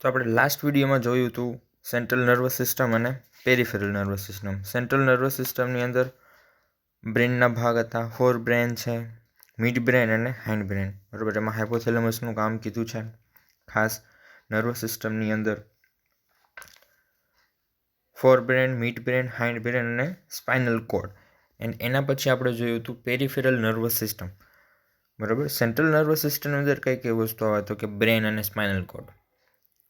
તો આપણે લાસ્ટ વિડીયોમાં જોયું હતું સેન્ટ્રલ નર્વસ સિસ્ટમ અને peripheral nervous system. Central nervous સિસ્ટમની અંદર બ્રેનના ભાગ હતા. ફોર બ્રેન છે, મિડ બ્રેન અને હાઇન્ડ બ્રેન. બરાબર, એમાં હાઇપોથેલેમસનું કામ કીધું છે. ખાસ નર્વસ સિસ્ટમની અંદર fore brain, mid brain, hind brain અને સ્પાઇનલ કોર્ડ. એના પછી આપણે જોયું હતું પેરિફેરલ નર્વસ સિસ્ટમ. બરાબર, સેન્ટ્રલ નર્વસ સિસ્ટમની અંદર કઈ કઈ વસ્તુ આવે તો કે બ્રેન અને સ્પાઇનલ કોર્ડ.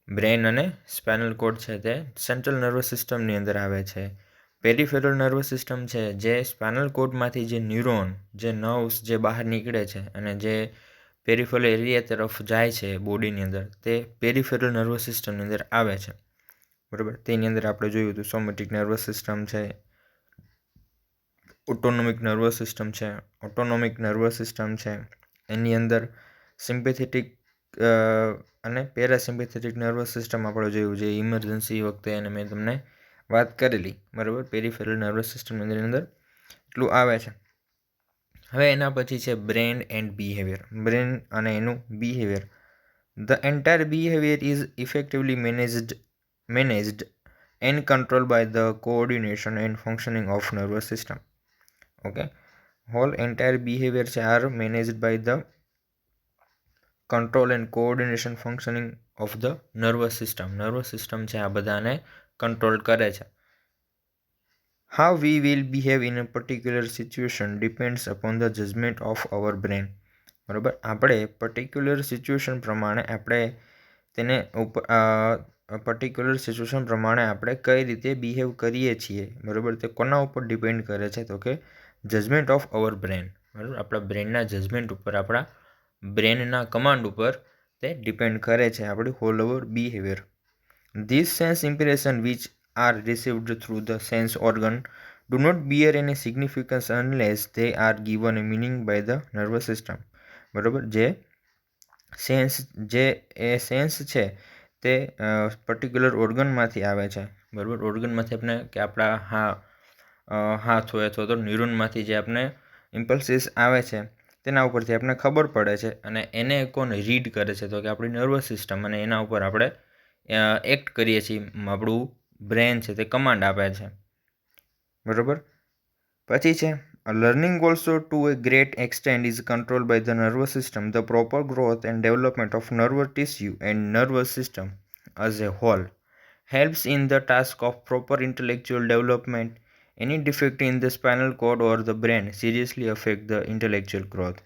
બ્રેન અને સ્પાઇનલ કોર્ડ છે તે સેન્ટ્રલ નર્વસ સિસ્ટમની અંદર આવે છે. પેરિફેરલ નર્વસ સિસ્ટમ છે જે સ્પાઇનલ કોર્ડમાંથી જે ન્યુરોન, જે નર્વ્સ જે બહાર નીકળે છે અને જે પેરિફેરલ એરિયા તરફ જાય છે બોડીની અંદર, તે પેરિફેરલ નર્વસ સિસ્ટમની અંદર આવે છે. બરાબર, તેની અંદર આપણે જોયું હતું સોમેટિક નર્વસ સિસ્ટમ છે, ઓટોનોમિક નર્વસ સિસ્ટમ છે. ઓટોનોમિક નર્વસ સિસ્ટમ છે એની અંદર સિમ્પેથેટિક અને પેરાસિમ્પેથેટિક નર્વસ સિસ્ટમ આપણે જોયું છે ઇમરજન્સી વખતે, અને મેં તમને વાત કરેલી. બરાબર, પેરિફેરલ નર્વસ સિસ્ટમની અંદર એટલું આવે છે. હવે એના પછી છે બ્રેન એન્ડ બિહેવિયર. બ્રેન અને એનું behaviour. The entire behaviour is effectively managed and control by the coordination and functioning of nervous system. Okay, whole entire behaviour છે are managed by the control and coordination functioning of the nervous system. Nervous system છે આ બધાને control કરે છે. How we will behave in a particular situation depends upon the judgement of our brain. બરાબર, આપણે particular situation પ્રમાણે આપણે તેને પર્ટિક્યુલર સિચ્યુએશન પ્રમાણે આપણે કઈ રીતે બિહેવ કરીએ છીએ. બરાબર, તે કોના ઉપર ડિપેન્ડ કરે છે તો કે જજમેન્ટ ઓફ અવર બ્રેન. બરાબર, આપણા બ્રેનના જજમેન્ટ ઉપર, આપણા બ્રેનના કમાન્ડ ઉપર તે ડિપેન્ડ કરે છે આપણું whole over behaviour. These sense impressions which are received through the sense organ do not bear any significance unless they are given a meaning by the nervous system. બરાબર, જે sense છે તે particular ઓર્ગનમાંથી આવે છે. બરાબર, ઓર્ગનમાંથી આપણે કે આપણા હાથ હોય અથવા તો ન્યુરોનમાંથી જે આપણે ઇમ્પલ્સીસ આવે છે તેના ઉપરથી આપણને ખબર પડે છે, અને એને કોણ રીડ કરે છે તો કે આપણી નર્વસ સિસ્ટમ, અને એના ઉપર આપણે એક્ટ કરીએ છીએ. આપણું બ્રેન છે તે કમાન્ડ આપે છે. બરાબર, પછી છે learning also to a great extent is control by the nervous system. The proper growth and development of nervous tissue and nervous system as a whole helps in the task of proper intellectual development. Any defect in the spinal cord or the brain seriously affect the intellectual growth.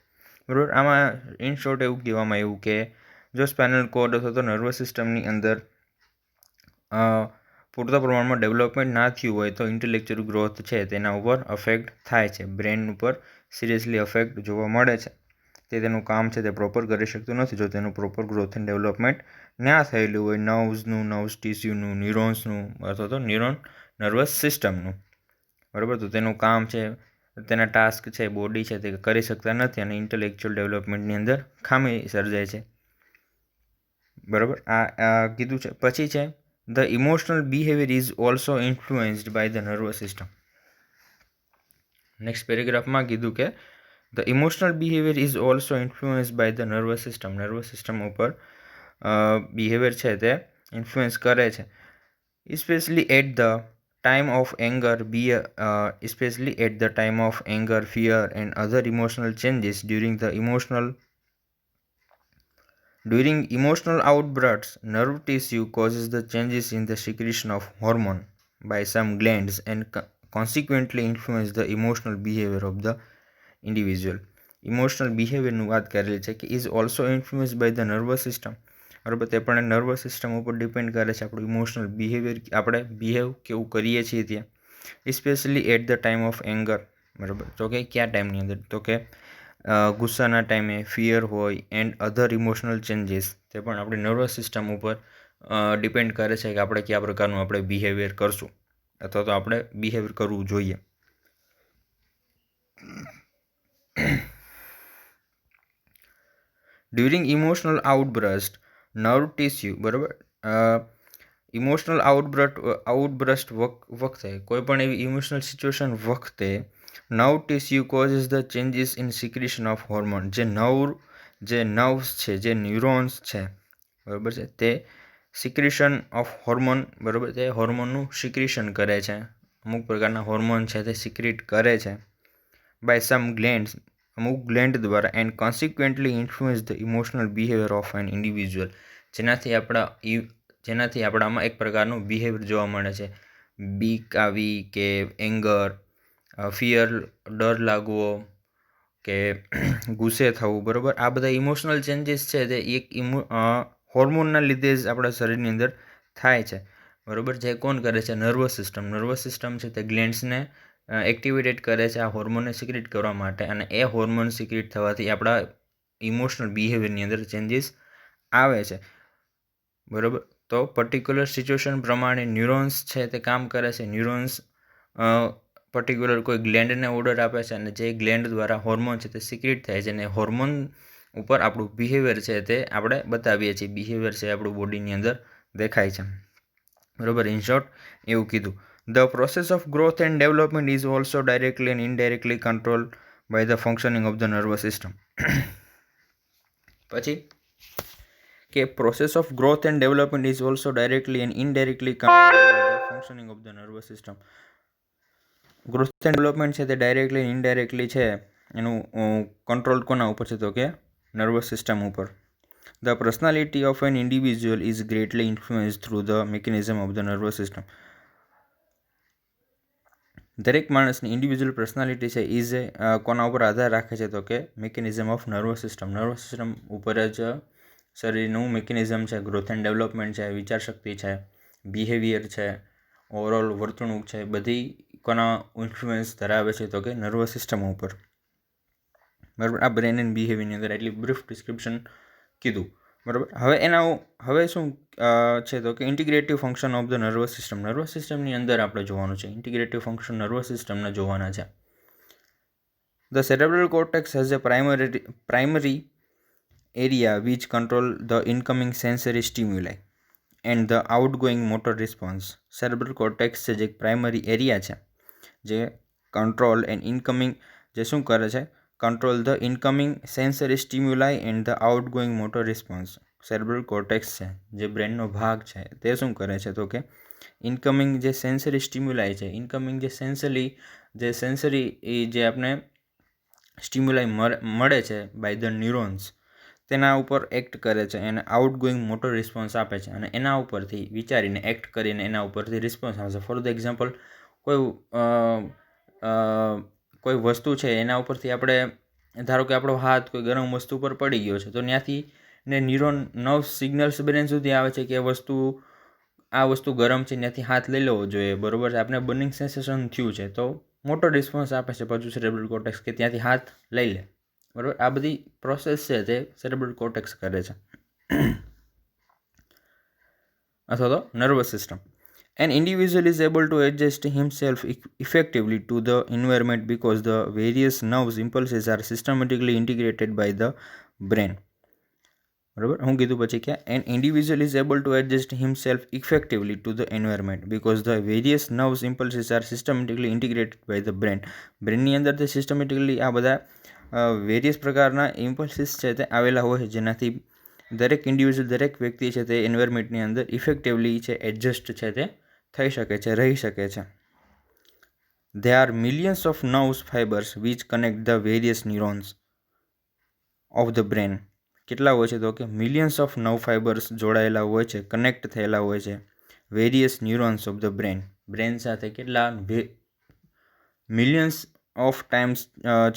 બરાબર, આમાં in short એવું કહેવામાં આવ્યું કે જો spinal cord અથવા તો nervous સિસ્ટમની અંદર પૂરતા પ્રમાણમાં ડેવલપમેન્ટ ના થયું હોય તો ઇન્ટેલેક્ચ્યુઅલ ગ્રોથ છે તેના ઉપર અફેક્ટ થાય છે. બ્રેન ઉપર સિરિયસલી અફેક્ટ જોવા મળે છે. તે તેનું કામ છે તે પ્રોપર કરી શકતું નથી જો તેનું પ્રોપર ગ્રોથ એન્ડ ડેવલપમેન્ટ ના થયેલું હોય, નર્વ્સ ટીસ્યુનું, ન્યુરોન્સનું અથવા તો નર્વસ સિસ્ટમનું. બરાબર, તો તેનું કામ છે, તેના ટાસ્ક છે, બોડી છે તે કરી શકતા નથી અને ઇન્ટેલેક્ચ્યુઅલ ડેવલપમેન્ટની અંદર ખામી સર્જાય છે. બરાબર, આ કીધું છે. પછી છે the emotional behaviour is also influenced by the nervous system. Next પેરેગ્રાફમાં કીધું કે the emotional behaviour is also influenced by the nervous system. Nervous system ઉપર બિહેવિયર છે તે ઇન્ફ્લુએન્સ કરે છે. especially at the time of anger, fear and other emotional changes. During emotional outbursts, nerve tissue causes the changes in the secretion of hormone by some glands and consequently influence the emotional behavior of the individual. Emotional બિહેવિયરનું વાત કરેલી છે કે is also influence by the nervous system. બરાબર, તે પણ nervous system ઉપર depend કરે છે આપણું ઇમોશનલ બિહેવિયર, આપણે બિહેવ કેવું કરીએ છીએ ત્યાં. Specially at the time of anger. બરાબર, તો કે કયા ટાઈમની અંદર તો કે ગુસ્સાના ટાઈમે, ફિયર હોય એન્ડ અધર ઇમોશનલ ચેન્જીસ, તે પણ આપણી નર્વસ સિસ્ટમ ઉપર ડિપેન્ડ કરે છે કે આપણે કયા પ્રકારનું આપણે બિહેવિયર કરશું અથવા તો આપણે બિહેવિયર કરવું જોઈએ. During emotional outburst nerve tissue. બરાબર, ઇમોશનલ આઉટબ્રસ્ટ વખતે, કોઈ પણ એવી ઇમોશનલ સિચ્યુએશન વખતે nerve tissue causes the changes in secretion of hormone. જે નર્વ્સ છે, જે ન્યુરોન્સ છે, બરાબર છે, તે સિક્રિશન ઓફ હોર્મોન, બરાબર, તે હોર્મોનનું સિક્રિશન કરે છે, અમુક પ્રકારના હોર્મોન છે તે સિક્રિટ કરે છે બાય સમ ગ્લેન્ડ્સ, અમુક ગ્લેન્ડ દ્વારા, and consequently influence the emotional behaviour of an individual, જેનાથી આપણામાં એક પ્રકારનું બિહેવિયર જોવા મળે છે, બીક આવી કે એંગર, ફિયર, ડર લાગવો કે ગુસ્સે થવું, બરાબર. આ બધા ઇમોશનલ ચેન્જીસ છે તે એક હોર્મોનના લીધે જ આપણા શરીરની અંદર થાય છે, બરાબર. જે કોણ કરે છે? નર્વસ સિસ્ટમ છે તે ગ્લેન્ડ્સને એક્ટિવેટેડ કરે છે આ હોર્મોનને સિક્રેટ કરવા માટે, અને એ હોર્મોન સિક્રેટ થવાથી આપણા ઇમોશનલ બિહેવિયરની અંદર ચેન્જીસ આવે છે, બરાબર. તો પર્ટિક્યુલર સિચ્યુએશન પ્રમાણે ન્યુરોન્સ છે તે કામ કરે છે. ન્યુરોન્સ પર્ટિક્યુલર કોઈ ગ્લેન્ડને ઓર્ડર આપે છે, અને જે ગ્લેન્ડ દ્વારા હોર્મોન છે તે સિક્રેટ થાય છે, અને હોર્મોન ઉપર આપણું બિહેવિયર છે તે આપણે બતાવીએ છીએ, બિહેવિયર છે આપણું બોડીની અંદર દેખાય છે, બરાબર. ઇન શોર્ટ એવું કીધું. The process of growth and development is also directly and indirectly control by the functioning of the nervous system. પછી કે process of growth and development is also directly and indirectly control by the functioning of the nervous system. Growth and development છે તે directly indirectly છે એનું control કોના ઉપર છે? તો કે નર્વસ સિસ્ટમ ઉપર. The personality of an individual is greatly influence through the mechanism of the nervous system. દરેક માણસની ઇન્ડિવિજ્યુઅલ પર્સનાલિટી છે ઇઝ કોના ઉપર આધાર રાખે છે? તો કે mechanism of nervous system. Nervous system ઉપર જ શરીરનું મિકેનિઝમ છે, ગ્રોથ એન્ડ ડેવલપમેન્ટ છે, વિચારશક્તિ છે, બિહેવિયર છે, ઓવરઓલ વર્તણૂક છે, બધી કોના ઇન્ફ્લુઅન્સ ધરાવે છે? તો કે નર્વસ સિસ્ટમ ઉપર, બરાબર. આ બ્રેન એન્ડ બિહેવિયરની અંદર એટલી બ્રીફ ડિસ્ક્રિપ્શન કીધું, બરાબર. હવે શું છે? તો કે integrative function of the nervous system. Nervous સિસ્ટમની અંદર આપણે જોવાનું છે ઇન્ટિગ્રેટિવ ફંક્શન નર્વસ સિસ્ટમના જોવાના છે. The cerebral cortex has a primary area which control the incoming sensory stimuli and the outgoing motor response. Cerebral cortex છે જે પ્રાઇમરી એરિયા છે જે કંટ્રોલ એન્ડ ઇનકમિંગ, જે શું કરે છે? Control the incoming sensory stimuli and the outgoing motor response. Cerebral cortex છે જે બ્રેનનો ભાગ છે તે શું કરે છે? તો કે ઇનકમિંગ જે સેન્સરી સ્ટિમ્યુલાઈ છે, ઇનકમિંગ જે સેન્સરી જે આપણે સ્ટિમ્યુલાઈ મળે છે બાય ધ ન્યુરોન્સ, તેના ઉપર એક્ટ કરે છે, એને આઉટગોઈંગ મોટર રિસ્પોન્સ આપે છે, અને એના ઉપરથી વિચારીને એક્ટ કરીને એના ઉપરથી રિસ્પોન્સ આવશે. ફોર ધ એક્ઝામ્પલ, કોઈ વસ્તુ છે એના ઉપરથી આપણે, ધારો કે આપણો હાથ કોઈ ગરમ વસ્તુ પર પડી ગયો છે, તો ત્યાંથી ને ન્યુરોન નર્વ સિગ્નલ્સ બ્રેન સુધી આવે છે કે આ વસ્તુ ગરમ છે, ત્યાંથી હાથ લઈ લેવો જોઈએ, બરાબર છે. આપણે બર્નિંગ સેન્સેશન થયું છે તો મોટો રિસ્પોન્સ આપે છે પાછું સેરેબ્રલ કોર્ટેક્સ કે ત્યાંથી હાથ લઈ લે, બરાબર. આ બધી પ્રોસેસ છે તે સેરેબ્રલ કોર્ટેક્સ કરે છે. અથવા તો nervous system. An individual is able to adjust himself effectively to the environment because the various nerves impulses are systematically integrated by the brain. બરાબર. હું કીધું પછી કે an individual is able to adjust himself effectively to the environment because the various nerves impulses are systematically integrated by the brain. બ્રેનની અંદર તે systematically આ બધા various પ્રકારના ઇમ્પલ્સીસ છે તે આવેલા હોય છે, જેનાથી દરેક ઇન્ડિવિજ્યુઅલ, દરેક વ્યક્તિ છે તે એન્વાયરમેન્ટની અંદર ઇફેક્ટિવલી છે એડજસ્ટ છે તે થઈ શકે છે, રહી શકે છે. There are millions of nerve fibers which connect the various neurons of the brain. કેટલા હોય છે? તો કે મિલિયન્સ ઓફ નર્વ ફાઇબર્સ જોડાયેલા હોય છે, કનેક્ટ થયેલા હોય છે various neurons of the brain. Brain સાથે કેટલા મિલિયન્સ ઓફ ટાઈમ્સ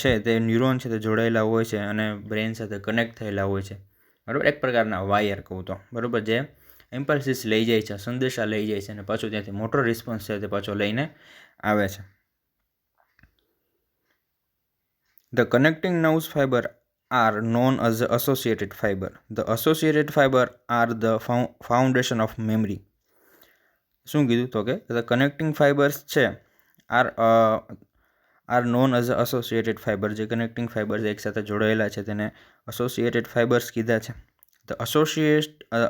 છે તે ન્યુરોન છે તે જોડાયેલા હોય છે અને બ્રેન સાથે કનેક્ટ થયેલા હોય છે, બરાબર. એક પ્રકારના વાયર કહું તો, બરાબર, જે ઇમ્પલ્સીસ લઈ જાય છે, સંદેશા લઈ જાય છે, અને પાછું ત્યાંથી મોટર રિસ્પોન્સ છે તે પાછો લઈને આવે છે. The connecting nerve fiber are known as the associated fiber. The associated fiber are the foundation of memory. શું કીધું? તો કે the connecting fibers છે are known as the associated fiber. જે કનેક્ટિંગ ફાઇબર્સ એકસાથે જોડાયેલા છે તેને associated fibers કીધા છે. The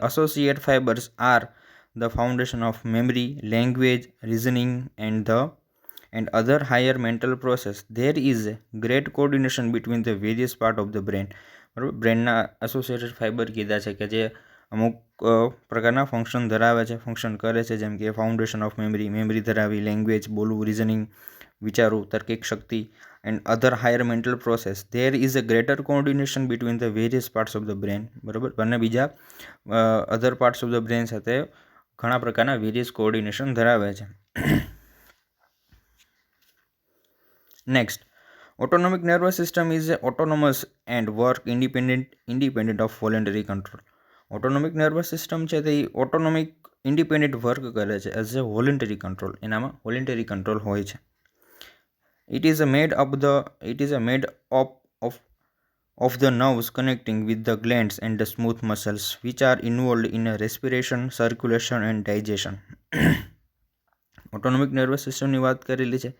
associated fibers are the foundation of memory, language, reasoning and other higher mental process. There is a great coordination between the various part of the brain. બરાબર. બ્રેનના associated fibre કીધા છે કે જે અમુક પ્રકારના function ધરાવે છે, ફંક્શન કરે છે, જેમ કે ફાઉન્ડેશન ઓફ મેમરી ધરાવી, લેંગ્વેજ, બોલવું, રીઝનિંગ, વિચારવું, તર્કિક શક્તિ, and other higher mental process. There is a greater coordination between the various parts of the brain. બરાબર, અને બીજા other parts of the brain સાથે ઘણા પ્રકારના વેરિયસ કોઓર્ડિનેશન ધરાવે છે. Next, autonomic nervous system is autonomous and work independent of voluntary control. Autonomic nervous system છે તે ઓટોનોમિક ઇન્ડિપેન્ડન્ટ વર્ક કરે છે એઝ અ વોલન્ટરી કંટ્રોલ. એનામાં વોલન્ટરી કંટ્રોલ હોય છે. It is made up of the nerves connecting with the glands and the smooth muscles which are involved in respiration, circulation and digestion. Autonomic nervous સિસ્ટમની વાત કરેલી છે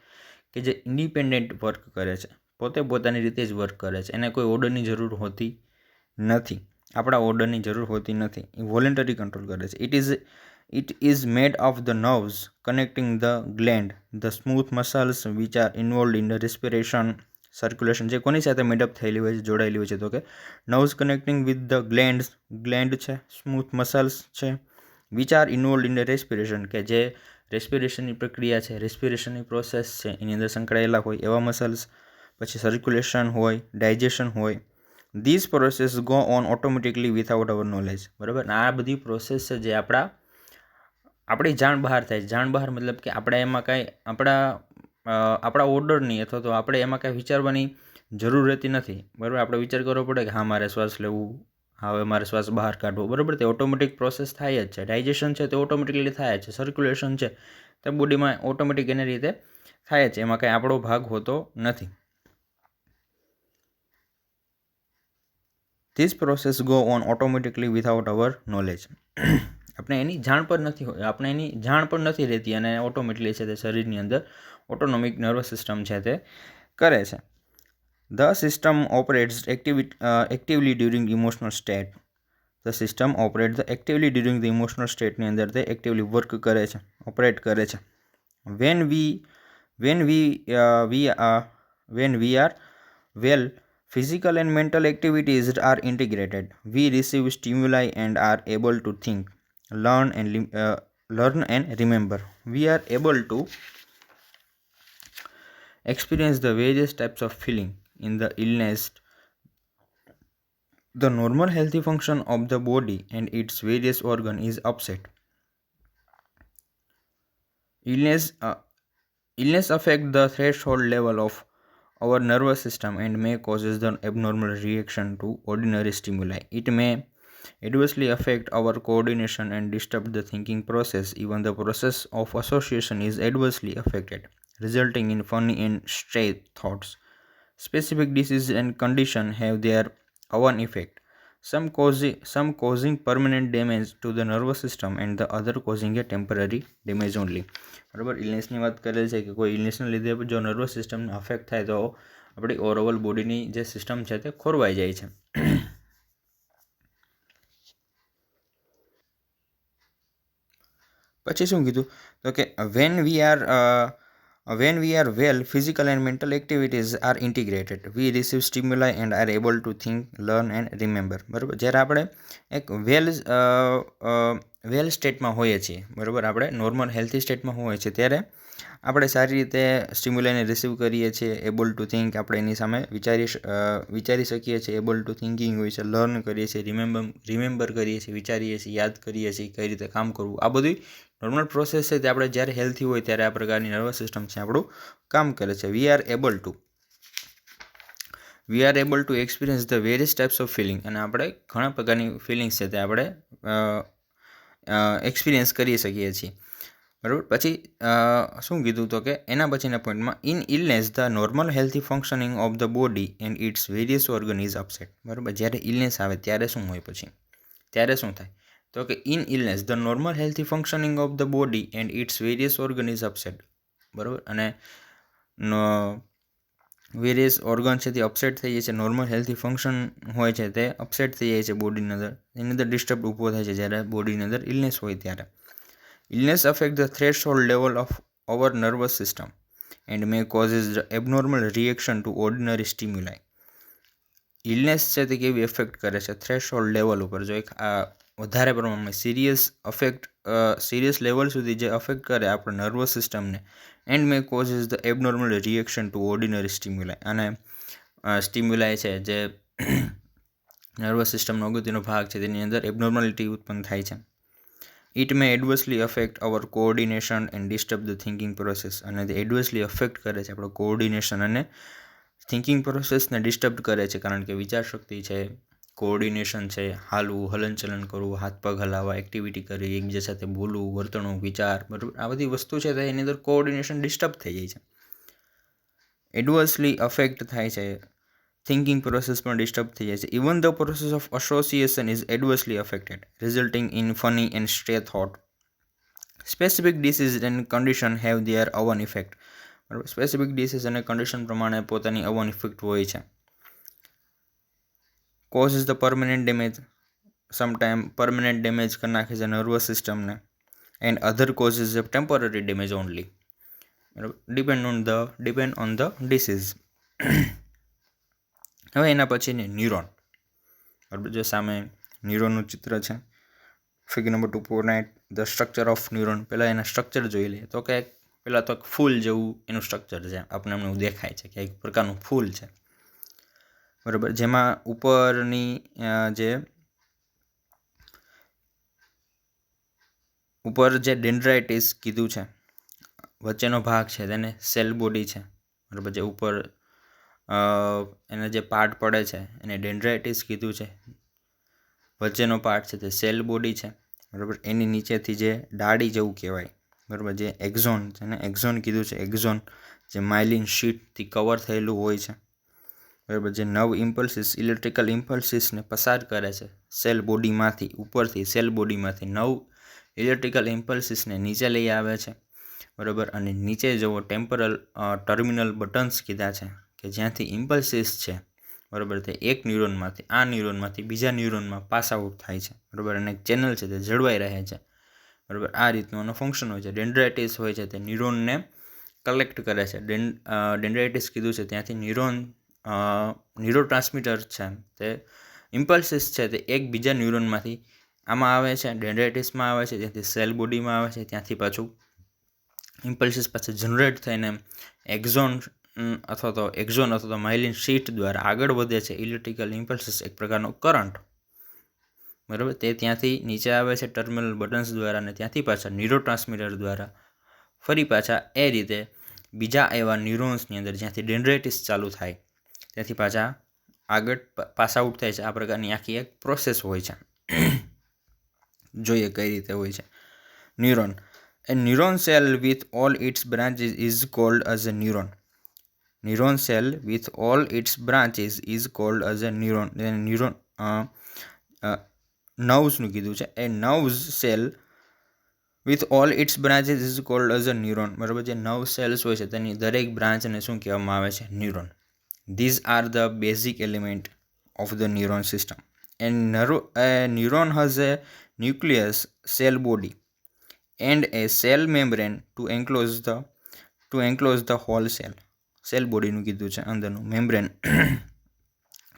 કે જે independent work કરે છે, પોતે પોતાની રીતે જ વર્ક કરે છે, એને કોઈ ઓર્ડરની જરૂર હોતી નથી, આપણા ઓર્ડરની જરૂર હોતી નથી, એ વોલન્ટરી કંટ્રોલ કરે છે. It is made of the nerves connecting the gland, the smooth muscles which are involved in the respiration, circulation. જે કોની સાથે મેડઅપ થયેલી હોય છે, જોડાયેલી હોય છે, તો કે nerves connecting with the gland છે, સ્મૂથ મસલ્સ છે, which are involved in the respiration, કે જે રેસ્પિરેશનની પ્રક્રિયા છે, રેસ્પિરેશનની પ્રોસેસ છે, એની અંદર સંકળાયેલા હોય એવા મસલ્સ. પછી સર્ક્યુલેશન હોય, ડાયજેશન હોય. This process go on automatically without our knowledge. બરાબર, આ બધી પ્રોસેસ છે જે આપણી જાણ બહાર થાય છે. જાણ બહાર મતલબ કે આપણે એમાં કાંઈ આપણા ઓર્ડરની અથવા તો આપણે એમાં કાંઈ વિચારવાની જરૂર રહેતી નથી. બરાબર, આપણે વિચાર કરવો પડે કે હા મારે શ્વાસ લેવું, હવે મારે શ્વાસ બહાર કાઢવો. બરાબર, તે ઓટોમેટિક પ્રોસેસ થાય જ છે. ડાયજેશન છે તે ઓટોમેટિકલી થાય જ છે. સર્ક્યુલેશન છે તે બોડીમાં ઓટોમેટિક એની રીતે થાય જ છે, એમાં કાંઈ આપણો ભાગ હોતો નથી. This process go on automatically without our knowledge. આપણે એની જાણ પણ નથી રહેતી અને ઓટોમેટિકલી છે તે શરીરની અંદર ઓટોનોમિક નર્વસ સિસ્ટમ છે તે કરે છે. The system operates actively during emotional state. The system actively during the emotional સ્ટેટની અંદર તે એક્ટિવલી વર્ક કરે છે, ઓપરેટ કરે છે. When we are well, physical and mental activities are integrated. We receive stimuli and are able to think, learn and remember. We are able to experience the various types of feeling. In the illness, the normal healthy function of the body and its various organ is upset. Illness affect the threshold level of our nervous system and may causes the abnormal reaction to ordinary stimuli. It may adversely affect our coordination and disturb the thinking process. Even the process of association is adversely affected, resulting in funny and stray thoughts. Specific diseases and conditions have their own effect, some causing permanent damage to the nervous system and the other causing a temporary damage only. બરાબર, ઇલનેસની વાત કરેલ છે કે કોઈ ઇલનેસને લીધે જો nervous સિસ્ટમને affect થાય તો આપણી ઓવરઓલ બોડીની જે સિસ્ટમ છે તે ખોરવાઈ જાય છે. પછી શું કીધું તો કે when we are well, physical and mental activities are integrated. We receive stimuli and are able to think, learn and remember. બરાબર, જ્યારે આપણે એક વેલ સ્ટેટમાં હોઈએ છીએ, બરાબર, આપણે નોર્મલ હેલ્થી સ્ટેટમાં હોઈએ છીએ ત્યારે આપણે સારી રીતે સ્ટિમ્યુલાઈને રિસીવ કરીએ છીએ. એબલ ટુ થિંક, આપણે એની સામે વિચારી શકીએ છીએ. એબલ ટુ થિંકિંગ હોય છે, લર્ન કરીએ છીએ, રિમેમ્બર કરીએ છીએ, વિચારીએ છીએ, યાદ કરીએ છીએ કઈ રીતે કામ કરવું. આ બધી નોર્મલ પ્રોસેસ છે તે આપણે જ્યારે હેલ્થી હોય ત્યારે આ પ્રકારની નર્વસ સિસ્ટમ છે આપણું કામ કરે છે. We are able to experience the various types of feeling. અને આપણે ઘણા પ્રકારની ફિલિંગ્સ છે તે આપણે એક્સપિરિયન્સ કરી શકીએ છીએ. બરાબર, પછી શું કીધું તો કે એના પછીના પોઈન્ટમાં in illness the normal healthy functioning of the body and its various organ is upset. બરાબર, જ્યારે ઇલનેસ આવે ત્યારે શું હોય, પછી ત્યારે શું થાય તો કે in illness the normal healthy functioning of the body and its various organ is upset. બરાબર, અને વેરિયસ ઓર્ગન છે તે અપસેટ થઈ જાય છે. નોર્મલ હેલ્થી ફંક્શન હોય છે તે અપસેટ થઈ જાય છે બોડીની અંદર, એની અંદર ડિસ્ટર્બ ઊભો થાય છે જ્યારે બોડીની અંદર ઇલનેસ હોય ત્યારે. Illness affect the threshold level of our nervous system and may causes the abnormal reaction to ordinary stimuli. Illness છે તે કેવી એફેક્ટ કરે છે થ્રેશહોલ્ડ લેવલ ઉપર. જો એક વધારે પ્રમાણમાં સિરિયસ લેવલ સુધી જે અફેક્ટ કરે આપણા નર્વસ સિસ્ટમને and may causes the abnormal reaction to ordinary stimuli. અને સ્ટિમ્યુલાઈ છે જે નર્વસ સિસ્ટમનો અગત્યનો ભાગ છે તેની અંદર એબનોર્માલિટી ઉત્પન્ન થાય છે. It may adversely affect our coordination and disturb the thinking process. અને તે એડવર્સલી અફેક્ટ કરે છે આપણો કોઓર્ડિનેશન અને થિંકિંગ પ્રોસેસને ડિસ્ટર્બ કરે છે, કારણ કે વિચારશક્તિ છે, કોઓર્ડિનેશન છે, હાલવું, હલનચલન કરવું, હાથ પગ હલાવવા, એક્ટિવિટી કરવી, એકબીજા સાથે બોલવું, વર્તણૂક, વિચાર, બરાબર, આ બધી વસ્તુ છે તો એની અંદર કોઓર્ડિનેશન ડિસ્ટર્બ થઈ જાય છે. એડવર્સલી અફેક્ટ થાય છે, થિંકિંગ પ્રોસેસ પણ ડિસ્ટર્બ થઈ જાય છે. Even the process of association is adversely affected, resulting in funny and stray thought. Specific disease and condition have their own effect. બરાબર, સ્પેસિફિક ડિસીઝ અને કન્ડિશન પ્રમાણે પોતાની ઓવન ઇફેક્ટ હોય છે. Cause is the permanent damage. Sometime permanent damage કરી નાખે છે nervous સિસ્ટમને. And other causes of temporary damage only. બરાબર, ડિપેન્ડ ઓન ધ ડિસીઝ. હવે એના પછીની ન્યુરોન. બરાબર, જો સામે ન્યુરોનનું ચિત્ર છે, figure number 2.9, the structure of neuron. પહેલાં એના સ્ટ્રક્ચર જોઈ લઈએ તો કે પહેલાં તો ફૂલ જેવું એનું સ્ટ્રક્ચર છે, આપણને એમને દેખાય છે કે એક પ્રકારનું ફૂલ છે. બરાબર, જેમાં ઉપરની ઉપર જે ડેન્ડ્રાઇટિસ કીધું છે, વચ્ચેનો ભાગ છે તેને સેલ બોડી છે. બરાબર, જે ઉપર એને જે પાર્ટ પડે છે એને ડેન્ડ્રાઇટિસ કીધું છે. વચ્ચેનો પાર્ટ છે તે સેલ બોડી છે. બરાબર, એની નીચેથી જે ડાળી જેવું કહેવાય, બરાબર, જે એક્ઝોન છે ને, એક્ઝોન કીધું છે, એક્ઝોન જે માઇલિન શીટથી કવર થયેલું હોય છે. બરાબર, જે નવ ઇમ્પલ્સિસ, ઇલેક્ટ્રિકલ ઇમ્પલ્સિસને પસાર કરે છે સેલ બોડીમાંથી, ઉપરથી સેલ બોડીમાંથી 9 ઇલેક્ટ્રિકલ ઇમ્પલ્સિસને નીચે લઈ આવે છે. બરાબર, અને નીચે જુઓ ટર્મિનલ બટન્સ કીધા છે કે જ્યાંથી ઇમ્પલ્સિસ છે, બરાબર, તે એક ન્યુરોનમાંથી બીજા ન્યુરોનમાં પાસ આઉટ થાય છે. બરાબર, અને એક ચેનલ છે તે જળવાઈ રહે છે. બરાબર, આ રીતનું એનો ફંક્શન હોય છે. ડેન્ડ્રાઇટિસ હોય છે તે ન્યુરોનને કલેક્ટ કરે છે. ડેન્ડ્રાઇટિસ કીધું છે ત્યાંથી ન્યુરોટ્રાન્સમીટર છે તે ઇમ્પલ્સિસ છે તે એક બીજા ન્યુરોનમાંથી આમાં આવે છે, ડેન્ડ્રાઇટિસમાં આવે છે, ત્યાંથી સેલ બોડીમાં આવે છે, ત્યાંથી પાછું ઇમ્પલ્સિસ પાછું જનરેટ થઈને એક્ઝોન અથવા તો માઇલિન શીટ દ્વારા આગળ વધે છે. ઇલેક્ટ્રિકલ ઇમ્પલ્સિસ એક પ્રકારનો કરંટ, બરાબર, તે ત્યાંથી નીચે આવે છે ટર્મિનલ બટન્સ દ્વારા, અને ત્યાંથી પાછા ન્યુરોટ્રાન્સમીટર દ્વારા ફરી પાછા એ રીતે બીજા એવા ન્યુરોન્સની અંદર જ્યાંથી ડેન્ડ્રાઇટિસ ચાલુ થાય ત્યાંથી પાછા આગળ પાસ આઉટ થાય છે. આ પ્રકારની આખી એક પ્રોસેસ હોય છે. જોઈએ કઈ રીતે હોય છે. Neuron. A neuron cell with all its branches is called as a neuron. Neuron cell with all its branches is called as a neuron. Neuron nerves નું કીધું છે. A nerve cell with all its branches is called as a neuron. બરાબર, જે nerve cells હોય છે તેની દરેક બ્રાન્ચને શું કહેવામાં આવે છે? Neuron. These are the basic element of the neuron system. A neuron has a nucleus, cell body, and a cell membrane to enclose the whole cell. Cell બોડીનું કીધું છે, અંદરનું મેમ્બ્રેન,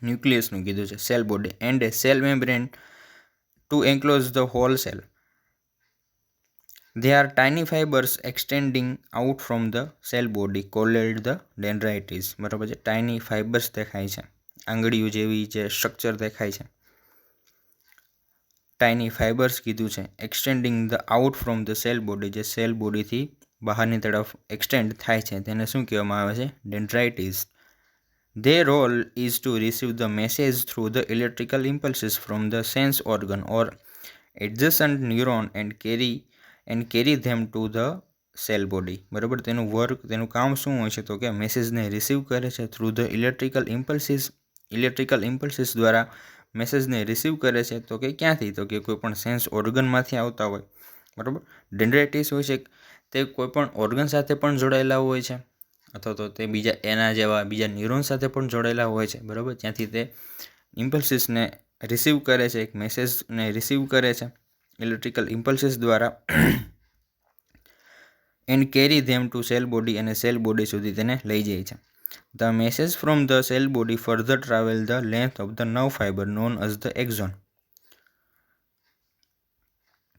ન્યુક્લિયસનું કીધું છે, cell body, and a cell membrane to enclose the whole cell. They are tiny fibers extending out from the cell body called the dendrites. બરાબર છે, tiny fibres દેખાય છે, આંગળીઓ જેવી જે સ્ટ્રક્ચર દેખાય છે, ટાઇની ફાઇબર્સ કીધું છે. Extending the out from the cell body, જે સેલ બોડીથી બહારની તરફ એક્સટેન્ડ થાય છે તેને શું કહેવામાં આવે છે? ડેન્ડ્રાઇટિસ. Their role is to receive the message through the electrical impulses from the sense organ or adjacent neuron and carry them to the cell body. બરાબર, તેનું કામ શું હોય છે? તો કે મેસેજને રિસીવ કરે છે થ્રુ ધ ઇલેક્ટ્રિકલ ઇમ્પલ્સિસ દ્વારા મેસેજને રિસીવ કરે છે. તો કે ક્યાંથી? તો કે કોઈ પણ સેન્સ ઓર્ગનમાંથી આવતા હોય. બરાબર, ડેન્ડ્રાઇટિસ હોય છે તે કોઈ પણ ઓર્ગન સાથે પણ જોડાયેલા હોય છે, અથવા તો તે એના જેવા બીજા ન્યુરોન સાથે પણ જોડાયેલા હોય છે. બરાબર, ત્યાંથી તે ઇમ્પલ્સિસને રિસીવ કરે છે, એક મેસેજને રિસીવ કરે છે ઇલેક્ટ્રિકલ ઇમ્પલ્સિસ દ્વારા, and carry them to sell body, અને સેલ બોડી સુધી તેને લઈ જાય છે. The message from the cell body further travel the length of the nerve fibre known as the exon.